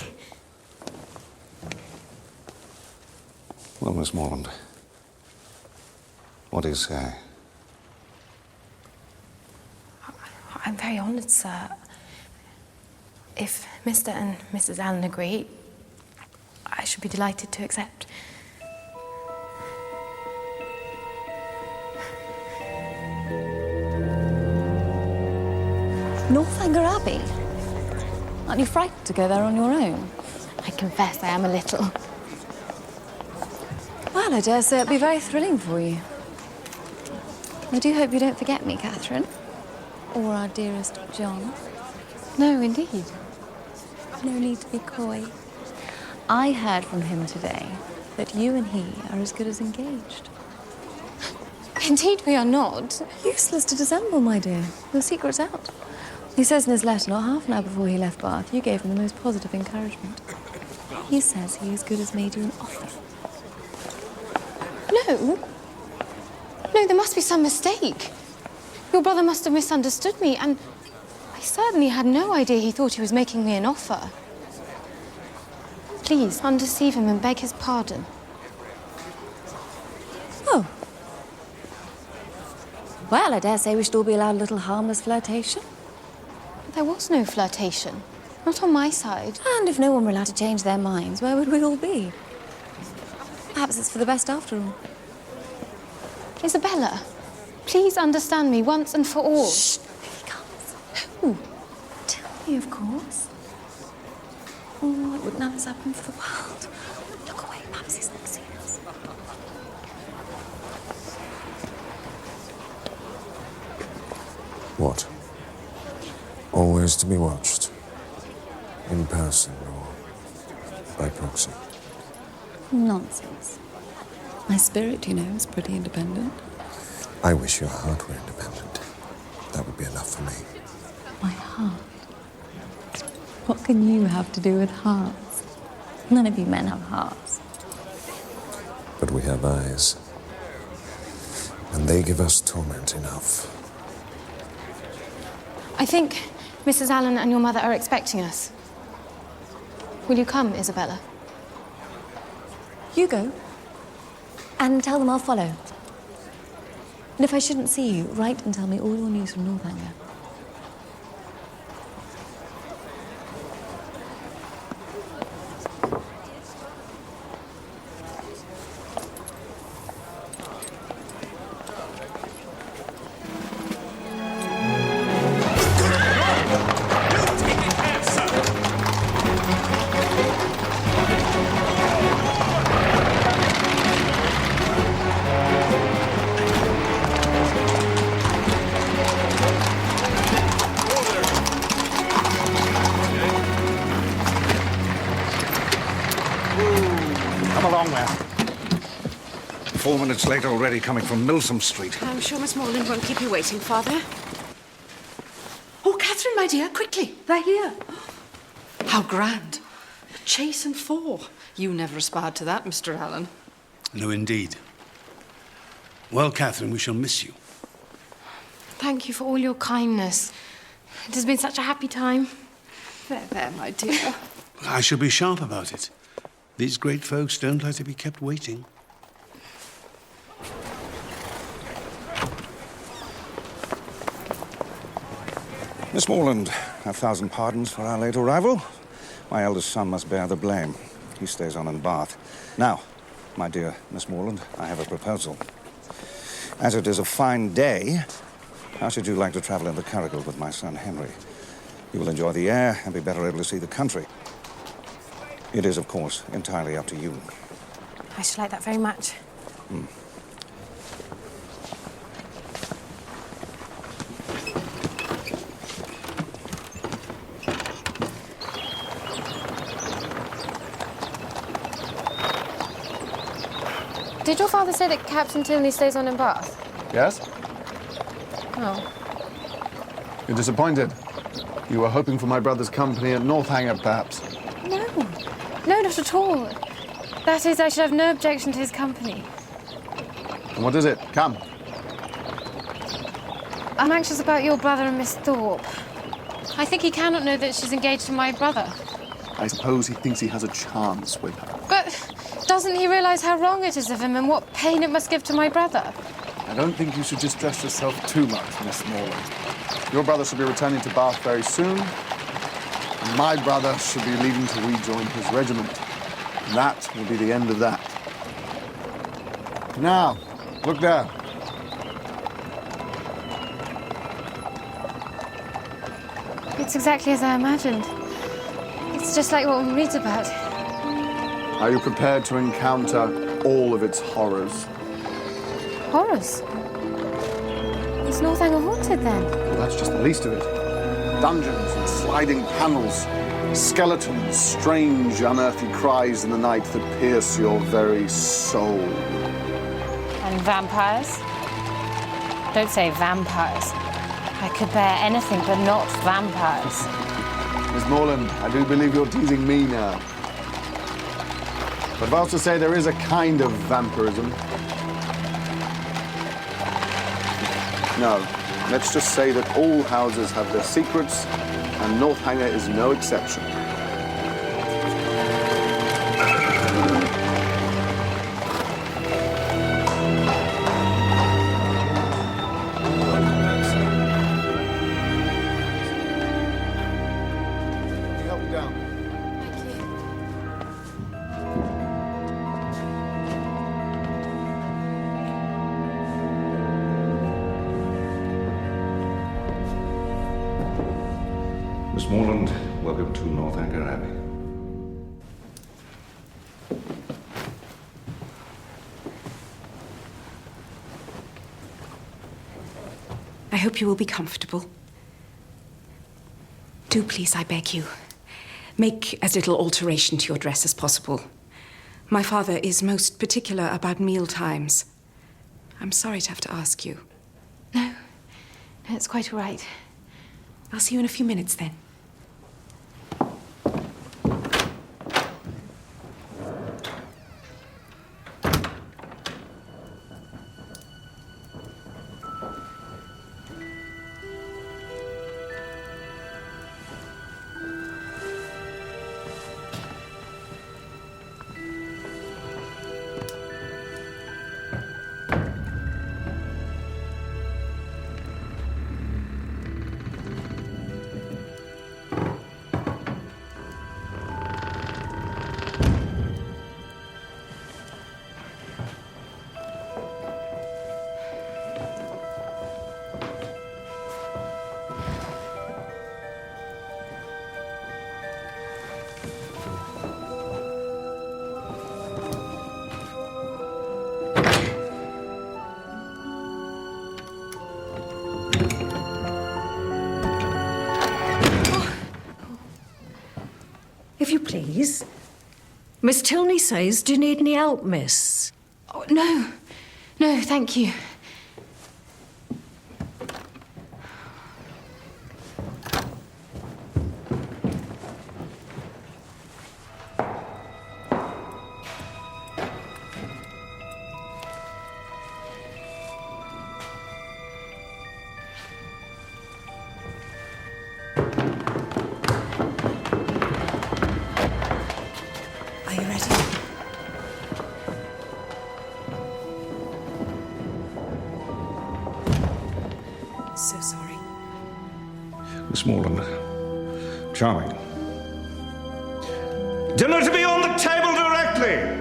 Well, Miss Morland, what do you say? I'm very honoured, sir. If Mr. and Mrs. Allen agree, I should be delighted to accept. Northanger Abbey? Aren't you frightened to go there on your own? I confess I am a little. Well, I dare say it'll be very thrilling for you. I do hope you don't forget me, Catherine. Or our dearest John. No, indeed. No need to be coy. I heard from him today that you and he are as good as engaged. Indeed we are not. Useless to dissemble, my dear. Your secret's out. He says in his letter, not half an hour before he left Bath, you gave him the most positive encouragement. He says he as good as made you an offer. No. No, there must be some mistake. Your brother must have misunderstood me, and I certainly had no idea he thought he was making me an offer. Please, undeceive him and beg his pardon. Oh. Well, I dare say we should all be allowed a little harmless flirtation. There was no flirtation. Not on my side. And if no one were allowed to change their minds, where would we all be? Perhaps it's for the best after all. Isabella, please understand me once and for all. Shh! Here he comes. Who? Tell me, of course. Oh, I wouldn't have this happen for the world. Look away, perhaps he's not seen us. What? Always to be watched? In person or by proxy? Nonsense. My spirit, you know, is pretty independent. I wish your heart were independent. That would be enough for me. My heart? What can you have to do with hearts? None of you men have hearts. But we have eyes. And they give us torment enough. I think Mrs. Allen and your mother are expecting us. Will you come, Isabella? You go. And tell them I'll follow. And if I shouldn't see you, write and tell me all your news from Northanger. Come along there. 4 minutes late already, coming from Milsom Street. I'm sure Miss Morland won't keep you waiting, Father. Oh, Catherine, my dear, quickly. They're here. How grand. A chase and 4. You never aspired to that, Mr. Allen. No, indeed. Well, Catherine, we shall miss you. Thank you for all your kindness. It has been such a happy time. There, my dear. I shall be sharp about it. These great folks don't like to be kept waiting. Miss Morland, 1,000 pardons for our late arrival. My eldest son must bear the blame. He stays on in Bath. Now, my dear Miss Morland, I have a proposal. As it is a fine day, how should you like to travel in the curricle with my son Henry? You will enjoy the air and be better able to see the country. It is, of course, entirely up to you. I should like that very much. Did your father say that Captain Tilney stays on in Bath? Yes? Oh. You're disappointed? You were hoping for my brother's company at Northanger, perhaps? No. No, not at all. That is, I should have no objection to his company. And what is it? Come. I'm anxious about your brother and Miss Thorpe. I think he cannot know that she's engaged to my brother. I suppose he thinks he has a chance with her. But doesn't he realise how wrong it is of him and what pain it must give to my brother? I don't think you should distress yourself too much, Miss Morland. Your brother should be returning to Bath very soon, and my brother should be leaving to rejoin his regiment. And that will be the end of that. Now, look there. It's exactly as I imagined. It's just like what one reads about. Are you prepared to encounter all of its horrors? Horrors? Is Northanger haunted, then? Well, that's just the least of it. Dungeons and sliding panels, skeletons, strange, unearthly cries in the night that pierce your very soul. And vampires? Don't say vampires. I could bear anything but not vampires. Miss Morland, I do believe you're teasing me now. But about to say there is a kind of vampirism. No, let's just say that all houses have their secrets, and Northanger is no exception. Miss Morland, welcome to Northanger Abbey. I hope you will be comfortable. Do please, I beg you, make as little alteration to your dress as possible. My father is most particular about meal times. I'm sorry to have to ask you. No, it's quite all right. I'll see you in a few minutes then. If you please. Miss Tilney says, do you need any help, miss? Oh, no. No, thank you. Are you ready? So sorry. Miss Morland, charming. Dinner to be on the table directly!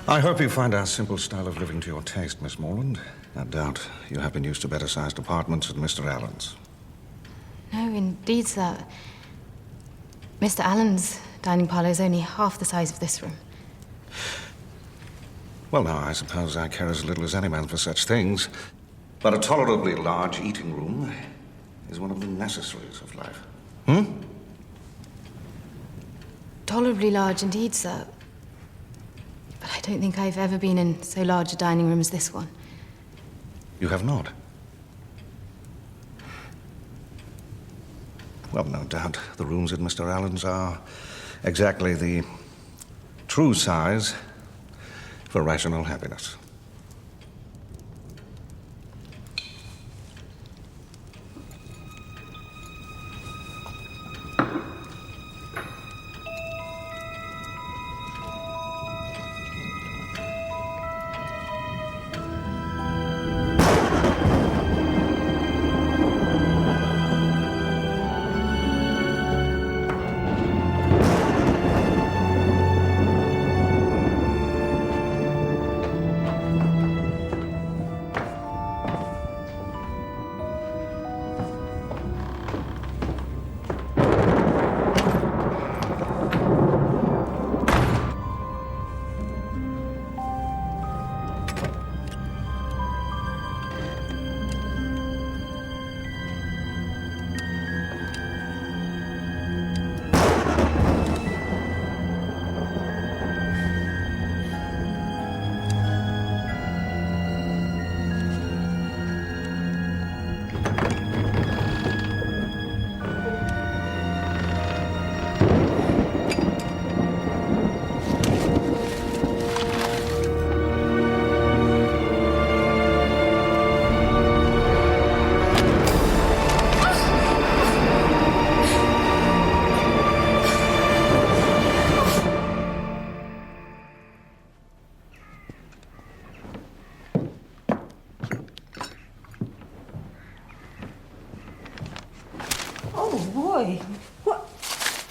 I hope you find our simple style of living to your taste, Miss Morland. No doubt you have been used to better-sized apartments at Mr. Allen's. No, indeed, sir. Mr. Allen's dining parlour is only half the size of this room. Well, now, I suppose I care as little as any man for such things. But a tolerably large eating room is one of the necessaries of life. Tolerably large indeed, sir. But I don't think I've ever been in so large a dining room as this one. You have not? Well, no doubt the rooms at Mr. Allen's are exactly the true size for rational happiness.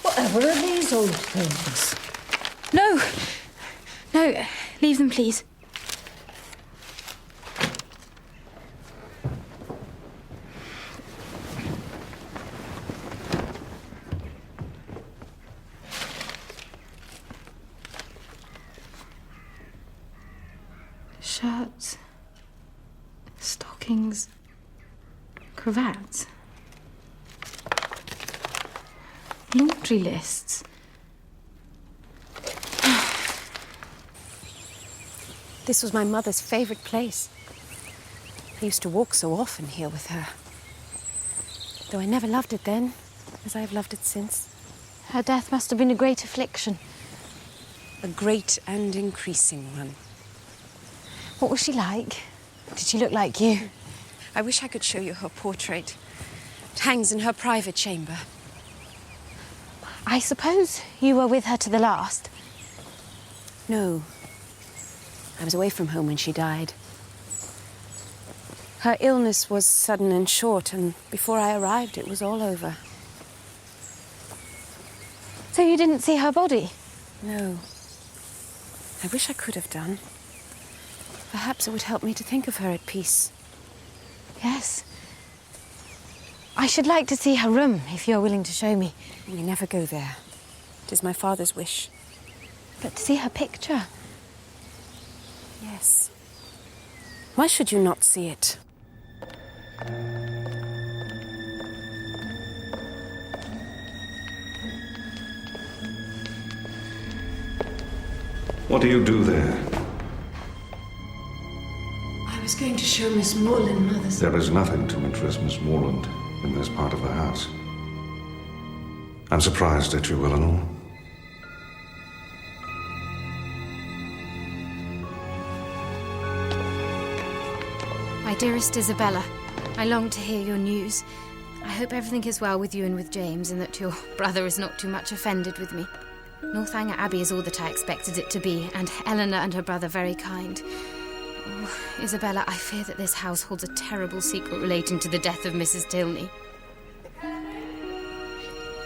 Whatever are these old things? No! No, leave them, please. Shirts, stockings, cravats. Laundry lists. This was my mother's favourite place. I used to walk so often here with her. Though I never loved it then, as I have loved it since. Her death must have been a great affliction. A great and increasing one. What was she like? Did she look like you? I wish I could show you her portrait. It hangs in her private chamber. I suppose you were with her to the last? No. I was away from home when she died. Her illness was sudden and short, and before I arrived, it was all over. So you didn't see her body? No. I wish I could have done. Perhaps it would help me to think of her at peace. Yes. I should like to see her room, if you're willing to show me. We never go there. It is my father's wish. But to see her picture? Yes. Why should you not see it? What do you do there? I was going to show Miss Morland Mother's... There is nothing to interest Miss Morland in this part of the house. I'm surprised at you, Eleanor. My dearest Isabella, I long to hear your news. I hope everything is well with you and with James, and that your brother is not too much offended with me. Northanger Abbey is all that I expected it to be, and Eleanor and her brother very kind. Oh, Isabella, I fear that this house holds a terrible secret relating to the death of Mrs. Tilney.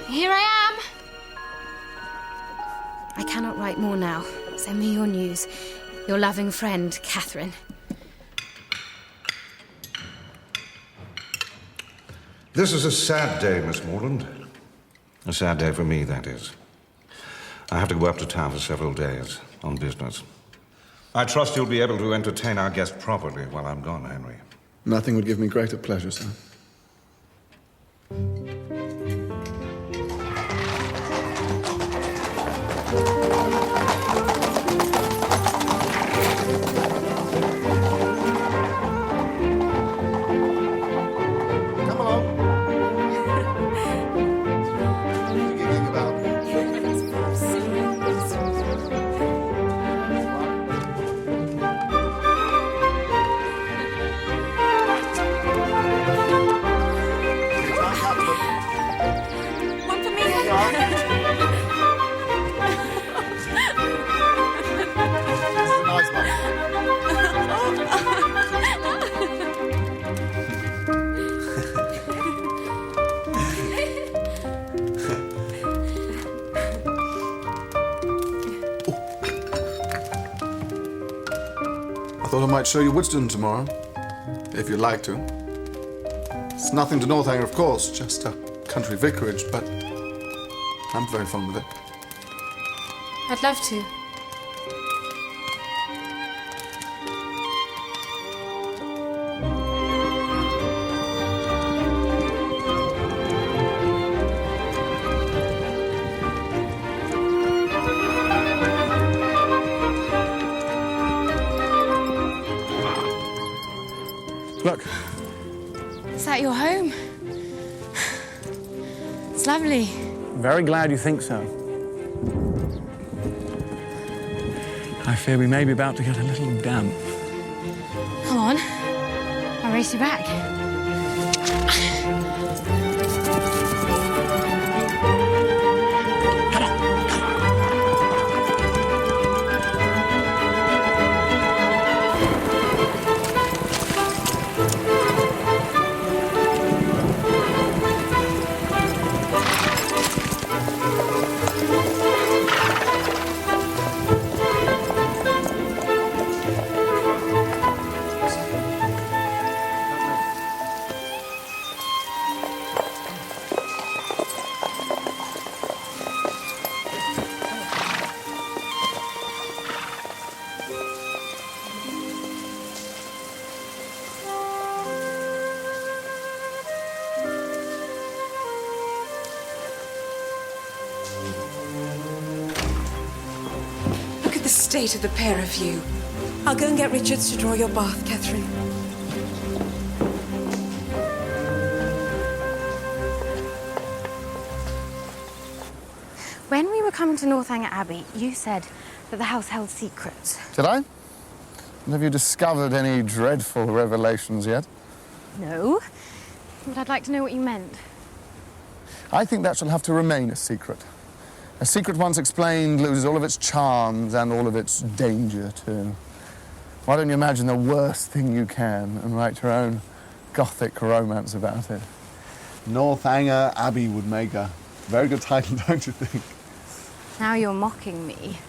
Here I am! I cannot write more now. Send me your news. Your loving friend, Catherine. This is a sad day, Miss Morland. A sad day for me, that is. I have to go up to town for several days on business. I trust you'll be able to entertain our guest properly while I'm gone, Henry. Nothing would give me greater pleasure, sir. I thought I might show you Woodston tomorrow, if you'd like to. It's nothing to Northanger, of course, just a country vicarage, but I'm very fond of it. I'd love to. Look. Is that your home? It's lovely. Very glad you think so. I fear we may be about to get a little damp. Come on. I'll race you back. Look at the state of the pair of you. I'll go and get Richards to draw your bath, Catherine. When we were coming to Northanger Abbey, you said that the house held secrets. Did I? And have you discovered any dreadful revelations yet? No, but I'd like to know what you meant. I think that shall have to remain a secret. A secret once explained loses all of its charms and all of its danger, too. Why don't you imagine the worst thing you can and write your own Gothic romance about it? Northanger Abbey would make a very good title, don't you think? Now you're mocking me.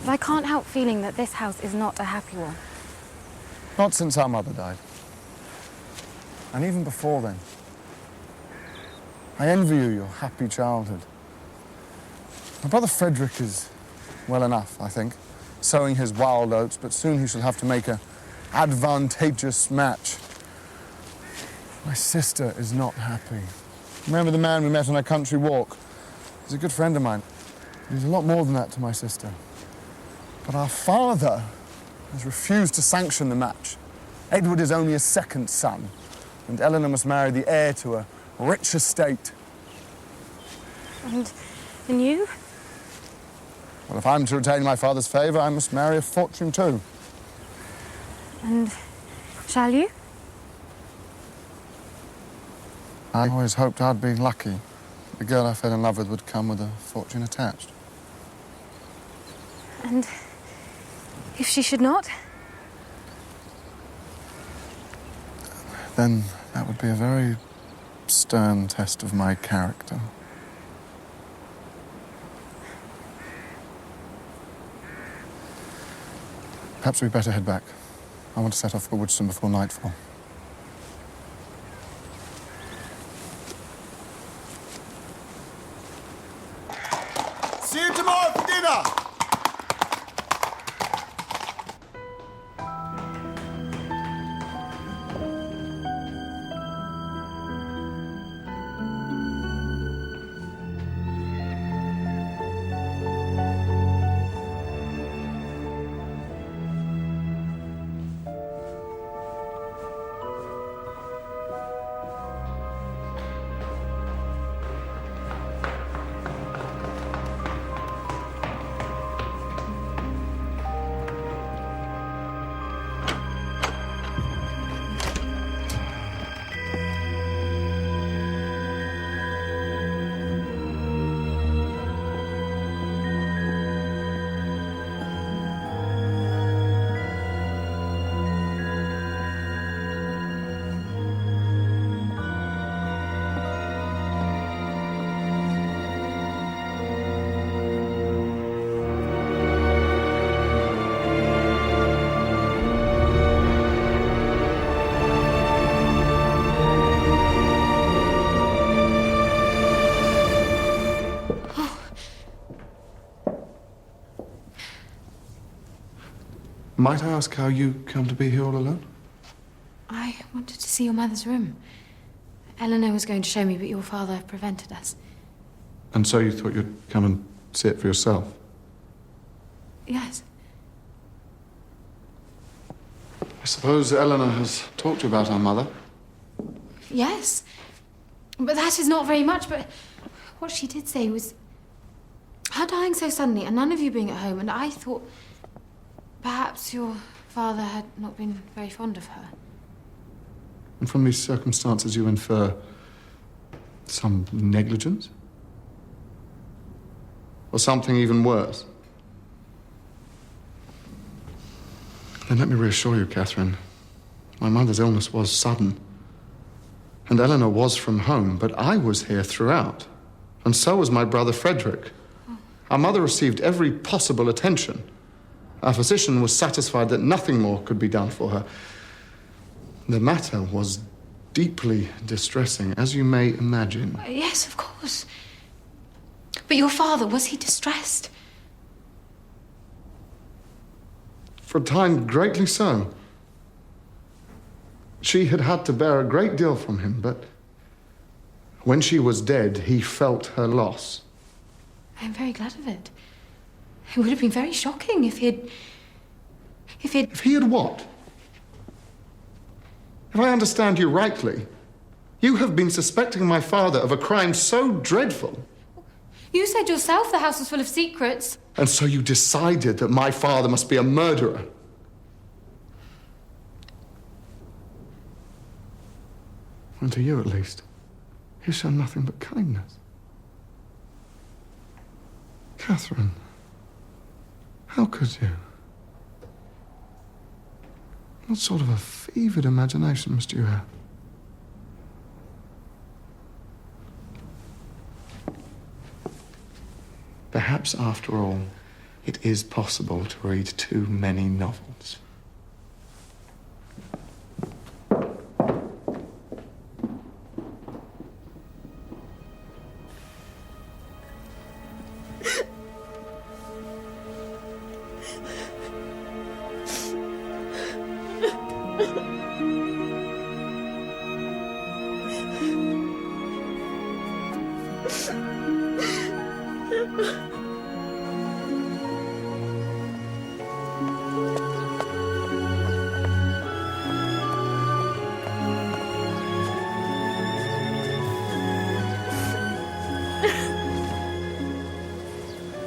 But I can't help feeling that this house is not a happy one. Not since our mother died. And even before then. I envy you your happy childhood. My brother Frederick is well enough, I think, sowing his wild oats, but soon he shall have to make an advantageous match. My sister is not happy. Remember the man we met on a country walk? He's a good friend of mine. He's a lot more than that to my sister. But our father has refused to sanction the match. Edward is only a second son, and Eleanor must marry the heir to a rich estate. And you? Well, if I'm to retain my father's favour, I must marry a fortune too. And shall you? I always hoped I'd be lucky. The girl I fell in love with would come with a fortune attached. And if she should not? Then that would be a very stern test of my character. Perhaps we'd better head back. I want to set off for Woodston before nightfall. See you tomorrow for dinner. Might I ask how you come to be here all alone? I wanted to see your mother's room. Eleanor was going to show me, but your father prevented us. And so you thought you'd come and see it for yourself? Yes. I suppose Eleanor has talked to you about our mother. Yes. But that is not very much, but what she did say was her dying so suddenly and none of you being at home, and I thought perhaps your father had not been very fond of her. And from these circumstances you infer some negligence? Or something even worse? Then let me reassure you, Catherine. My mother's illness was sudden. And Eleanor was from home, but I was here throughout. And so was my brother Frederick. Our mother received every possible attention. Our physician was satisfied that nothing more could be done for her. The matter was deeply distressing, as you may imagine. Yes, of course. But your father, was he distressed? For a time, greatly so. She had had to bear a great deal from him, but when she was dead, he felt her loss. I'm very glad of it. It would have been very shocking if he had... If he had what? If I understand you rightly, you have been suspecting my father of a crime so dreadful. You said yourself the house was full of secrets. And so you decided that my father must be a murderer. And to you, at least, he's shown nothing but kindness. Catherine, how could you? What sort of a fevered imagination must you have? Perhaps, after all, it is possible to read too many novels.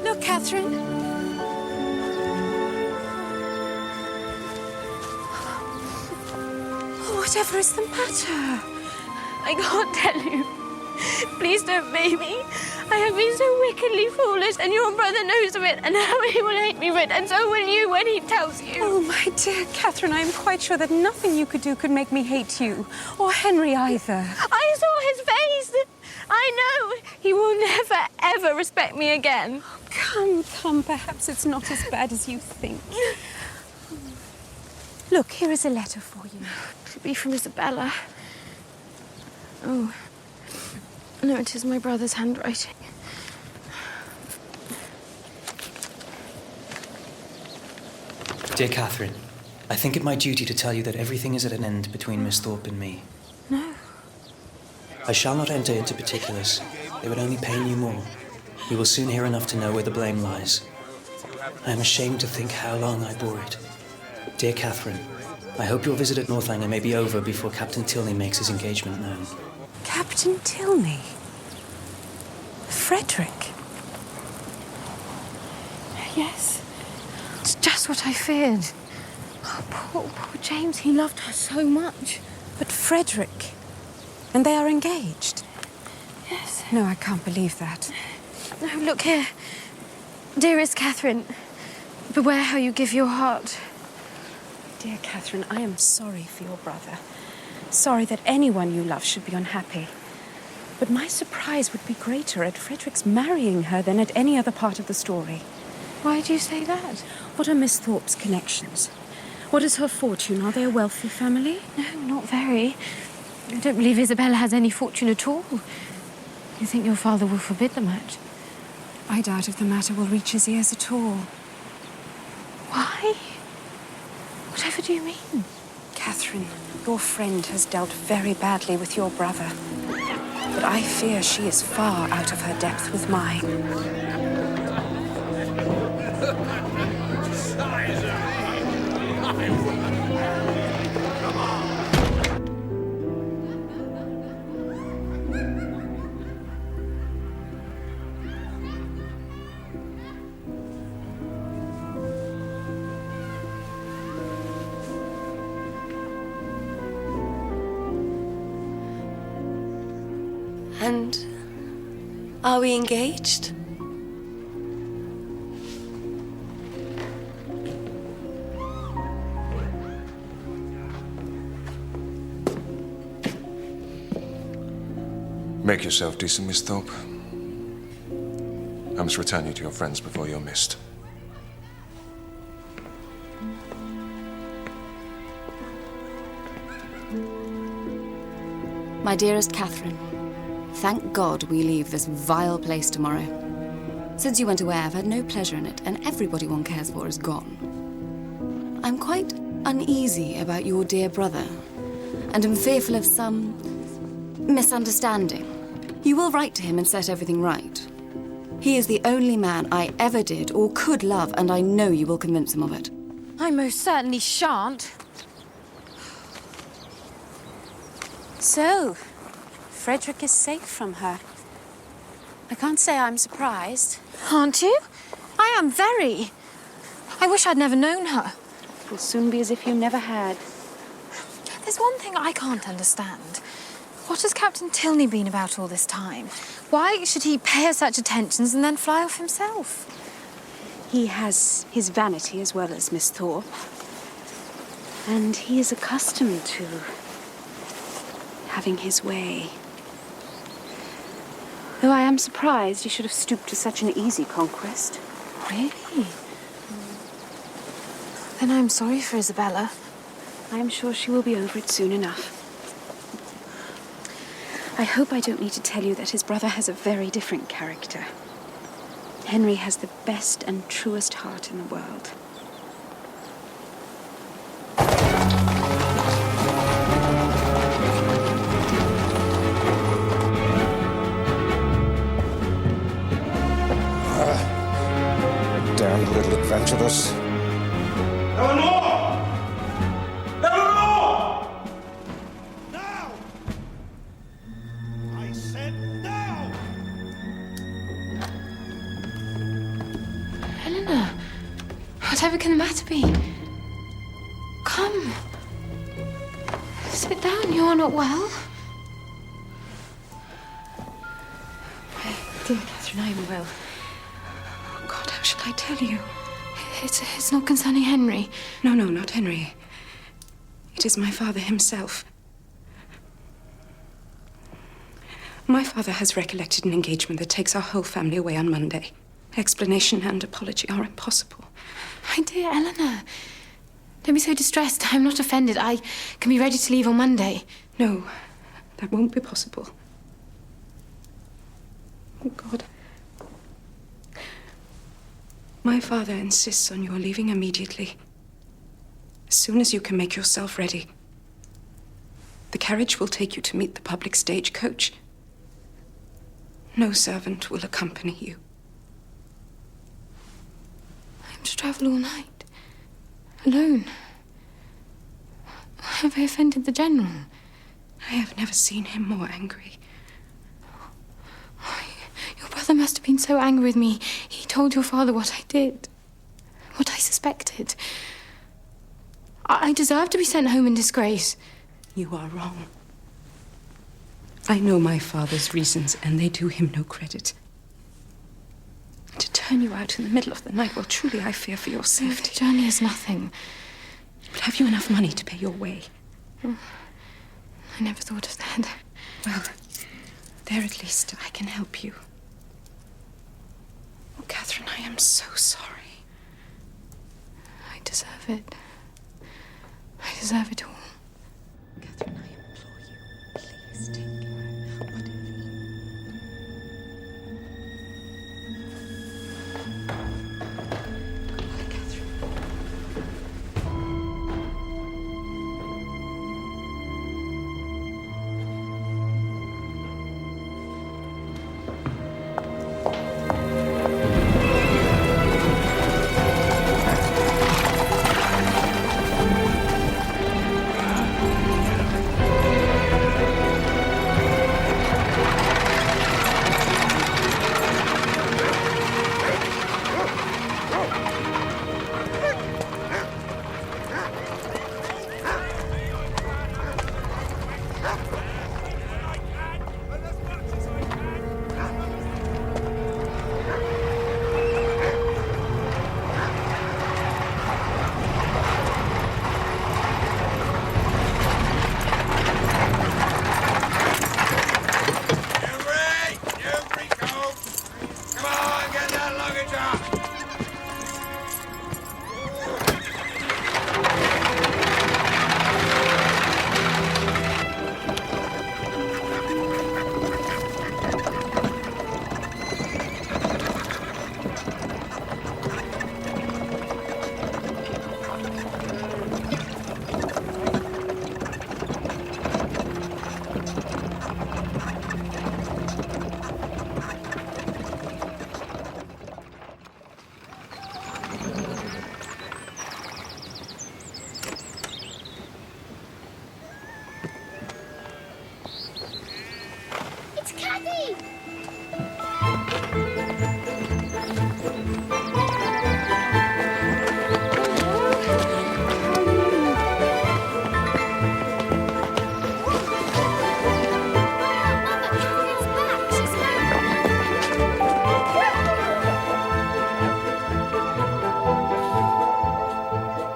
Look, Catherine. Oh, whatever is the matter? I can't tell you. Please don't make me. I have been so wickedly foolish, and your brother knows of it, and now he will hate me for it, and so will you when he tells you. Oh, my dear Catherine, I am quite sure that nothing you could do could make me hate you, or Henry either. I saw his face. I know. He will never, ever respect me again. Oh, come, perhaps it's not as bad as you think. Look, here is a letter for you. It'll be from Isabella. Oh. No, it is my brother's handwriting. Dear Catherine, I think it my duty to tell you that everything is at an end between Miss Thorpe and me. No. I shall not enter into particulars. They would only pain you more. You will soon hear enough to know where the blame lies. I am ashamed to think how long I bore it. Dear Catherine, I hope your visit at Northanger may be over before Captain Tilney makes his engagement known. Captain Tilney? Frederick? Yes. It's just what I feared. Oh, poor James, he loved her so much. But Frederick? And they are engaged? Yes. No, I can't believe that. No, look here. Dearest Catherine, beware how you give your heart. Dear Catherine, I am sorry for your brother. Sorry that anyone you love should be unhappy. But my surprise would be greater at Frederick's marrying her than at any other part of the story. Why do you say that? What are Miss Thorpe's connections? What is her fortune? Are they a wealthy family? No, not very. I don't believe Isabella has any fortune at all. You think your father will forbid the match? I doubt if the matter will reach his ears at all. Why? Whatever do you mean? Catherine, your friend has dealt very badly with your brother. But I fear she is far out of her depth with mine. And are we engaged? Make yourself decent, Miss Thorpe. I must return you to your friends before you're missed. My dearest Catherine, thank God we leave this vile place tomorrow. Since you went away, I've had no pleasure in it, and everybody one cares for is gone. I'm quite uneasy about your dear brother, and am fearful of some misunderstanding. You will write to him and set everything right. He is the only man I ever did or could love, and I know you will convince him of it. I most certainly shan't. So, Frederick is safe from her. I can't say I'm surprised. Aren't you? I am very. I wish I'd never known her. It will soon be as if you never had. There's one thing I can't understand. What has Captain Tilney been about all this time? Why should he pay her such attentions and then fly off himself? He has his vanity as well as Miss Thorpe. And he is accustomed to having his way. Though I am surprised he should have stooped to such an easy conquest. Really? Then I'm sorry for Isabella. I am sure she will be over it soon enough. I hope I don't need to tell you that his brother has a very different character. Henry has the best and truest heart in the world. Damn little adventurous. Eleanor! Eleanor! Now! I said now! Eleanor, whatever can the matter be? Come. Sit down, you are not well. Dear Catherine, I am well. God, how shall I tell you? It's not concerning Henry. No, not Henry. It is my father himself. My father has recollected an engagement that takes our whole family away on Monday. Explanation and apology are impossible. My dear Eleanor, don't be so distressed. I'm not offended. I can be ready to leave on Monday. No, that won't be possible. Oh, God. My father insists on your leaving immediately. soon as you can make yourself ready. The carriage will take you to meet the public stagecoach. No servant will accompany you. I'm to travel all night. Alone. Have I offended the General? I have never seen him more angry. Your brother must have been so angry with me. He told your father what I did. What I suspected. I deserve to be sent home in disgrace. You are wrong. I know my father's reasons, and they do him no credit. To turn you out in the middle of the night, well, truly I fear for your safety. The journey is nothing. But have you enough money to pay your way? I never thought of that. Well, there at least I can help you. Oh, Catherine, I am so sorry. I deserve it. I deserve it all. Catherine, I implore you, please take whatever you... Goodbye, Catherine.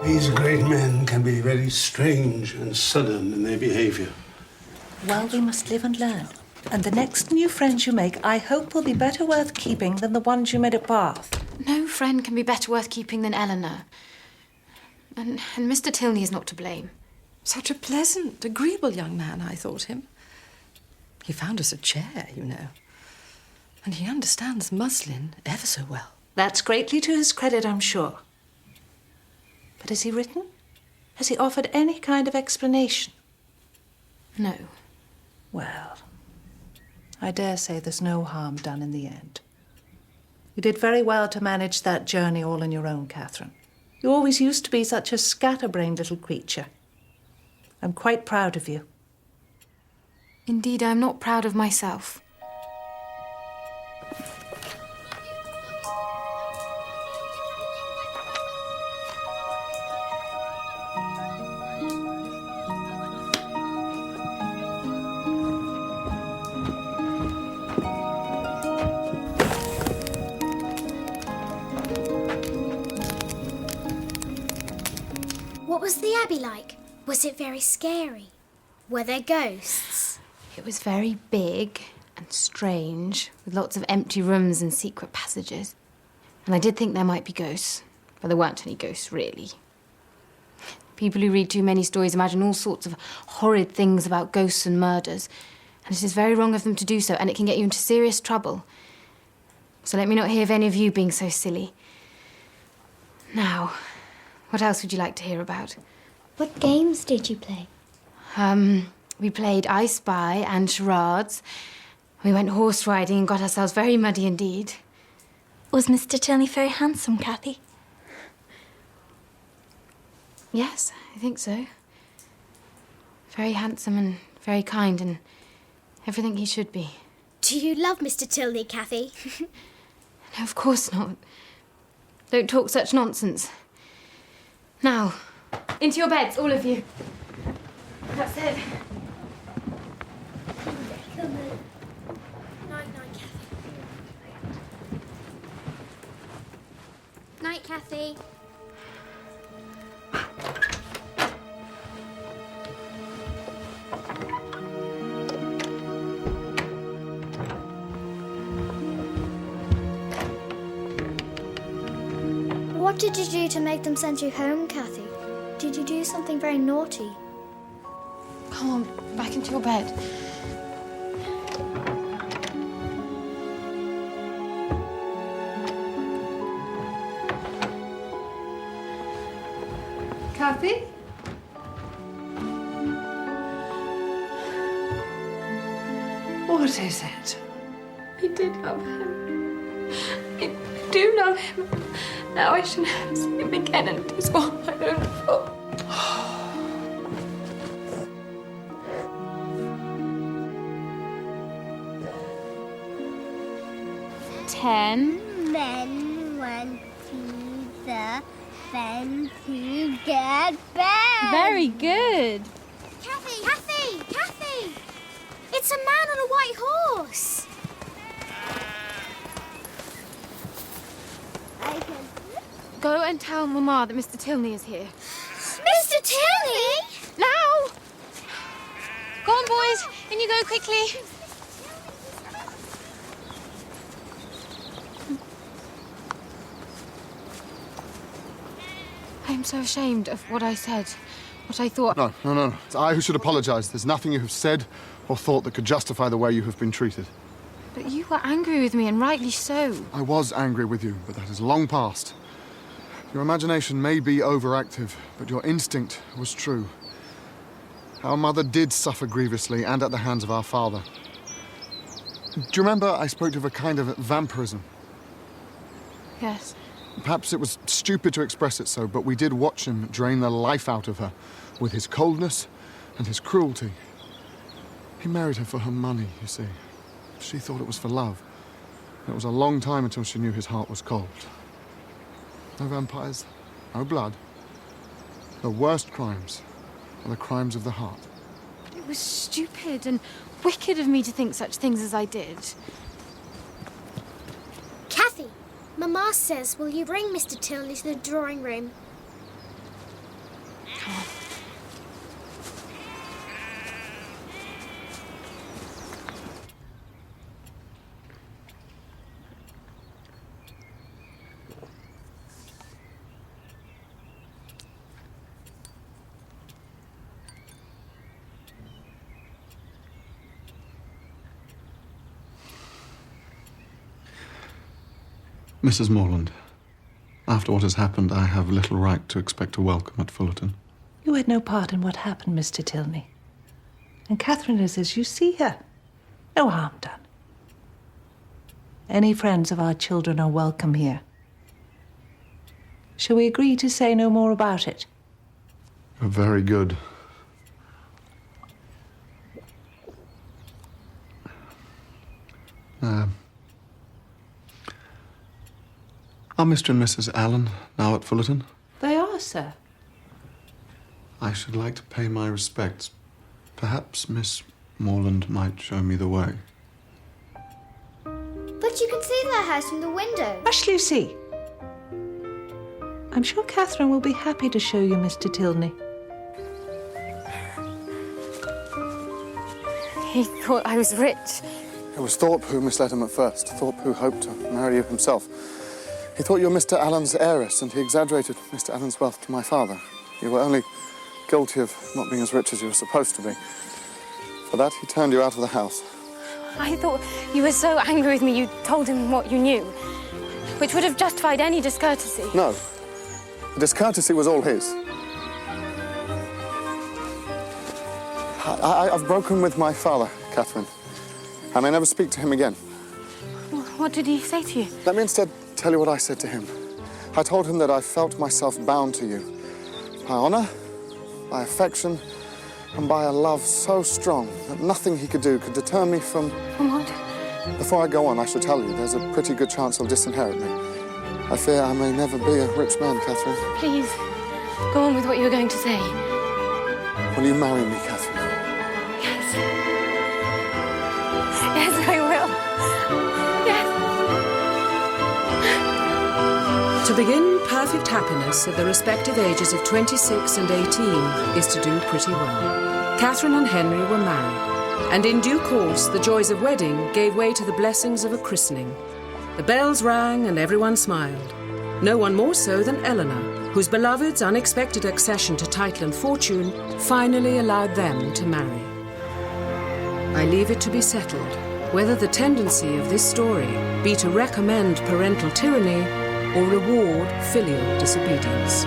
These great men can be very strange and sudden in their behavior. Well, we must live and learn. And the next new friends you make, I hope, will be better worth keeping than the ones you made at Bath. No friend can be better worth keeping than Eleanor. And Mr. Tilney is not to blame. Such a pleasant, agreeable young man, I thought him. He found us a chair, you know. And he understands muslin ever so well. That's greatly to his credit, I'm sure. But has he written? Has he offered any kind of explanation? No. Well, I dare say there's no harm done in the end. You did very well to manage that journey all on your own, Catherine. You always used to be such a scatterbrained little creature. I'm quite proud of you. Indeed, I'm not proud of myself. What was the Abbey like? Was it very scary? Were there ghosts? It was very big and strange, with lots of empty rooms and secret passages. And I did think there might be ghosts, but there weren't any ghosts, really. People who read too many stories imagine all sorts of horrid things about ghosts and murders, and it is very wrong of them to do so, and it can get you into serious trouble. So let me not hear of any of you being so silly. Now, what else would you like to hear about? What games did you play? We played I Spy and charades. We went horse riding and got ourselves very muddy indeed. Was Mr. Tilney very handsome, Cathy? Yes, I think so. Very handsome and very kind and everything he should be. Do you love Mr. Tilney, Cathy? No, of course not. Don't talk such nonsense. Now, into your beds, all of you. That's it. Night, Cathy. What did you do to make them send you home, Cathy? Did you do something very naughty? Come on, back into your bed. Cathy? What is it? I did love him. I do love him. Now I shall never see him again, and it is all my own fault. 10. Then went to the fen to get back. Very good. Cathy! Cathy! Cathy! It's a man on a white horse. Go and tell Mamma that Mr. Tilney is here. Mr. Tilney? Now! Go on, boys. In you go quickly. I'm so ashamed of what I said, what I thought. No. It's I who should apologise. There's nothing you have said or thought that could justify the way you have been treated. But you were angry with me, and rightly so. I was angry with you, but that is long past. Your imagination may be overactive, but your instinct was true. Our mother did suffer grievously, and at the hands of our father. Do you remember I spoke of a kind of vampirism? Yes. Perhaps it was stupid to express it so, but we did watch him drain the life out of her with his coldness and his cruelty. He married her for her money, you see. She thought it was for love. It was a long time until she knew his heart was cold. No vampires, no blood. The worst crimes are the crimes of the heart. But it was stupid and wicked of me to think such things as I did. Cathy, Mamma says, will you bring Mr. Tilney to the drawing room? Come on. Mrs. Morland, after what has happened, I have little right to expect a welcome at Fullerton. You had no part in what happened, Mr. Tilney. And Catherine is as you see her. No harm done. Any friends of our children are welcome here. Shall we agree to say no more about it? Very good. Are Mr. and Mrs. Allen now at Fullerton? They are, sir. I should like to pay my respects. Perhaps Miss Morland might show me the way. But you can see their house from the window. Hush, Lucy. I'm sure Catherine will be happy to show you Mr. Tilney. He thought I was rich. It was Thorpe who misled him at first. Thorpe who hoped to marry you himself. He thought you were Mr. Allen's heiress, and he exaggerated Mr. Allen's wealth to my father. You were only guilty of not being as rich as you were supposed to be. For that, he turned you out of the house. I thought you were so angry with me you told him what you knew, which would have justified any discourtesy. No. The discourtesy was all his. I've broken with my father, Catherine. I may never speak to him again. What did he say to you? Let me instead tell you what I said to him. I told him that I felt myself bound to you. By honour, by affection, and by a love so strong that nothing he could do could deter me from... From what? Before I go on, I should tell you, there's a pretty good chance he'll disinherit me. I fear I may never be a rich man, Catherine. Please, go on with what you were going to say. Will you marry me, Catherine? Yes. Yes, I will. Yes. To begin perfect happiness at the respective ages of 26 and 18 is to do pretty well. Catherine and Henry were married, and in due course the joys of wedding gave way to the blessings of a christening. The bells rang and everyone smiled. No one more so than Eleanor, whose beloved's unexpected accession to title and fortune finally allowed them to marry. I leave it to be settled whether the tendency of this story be to recommend parental tyranny or reward filial disobedience.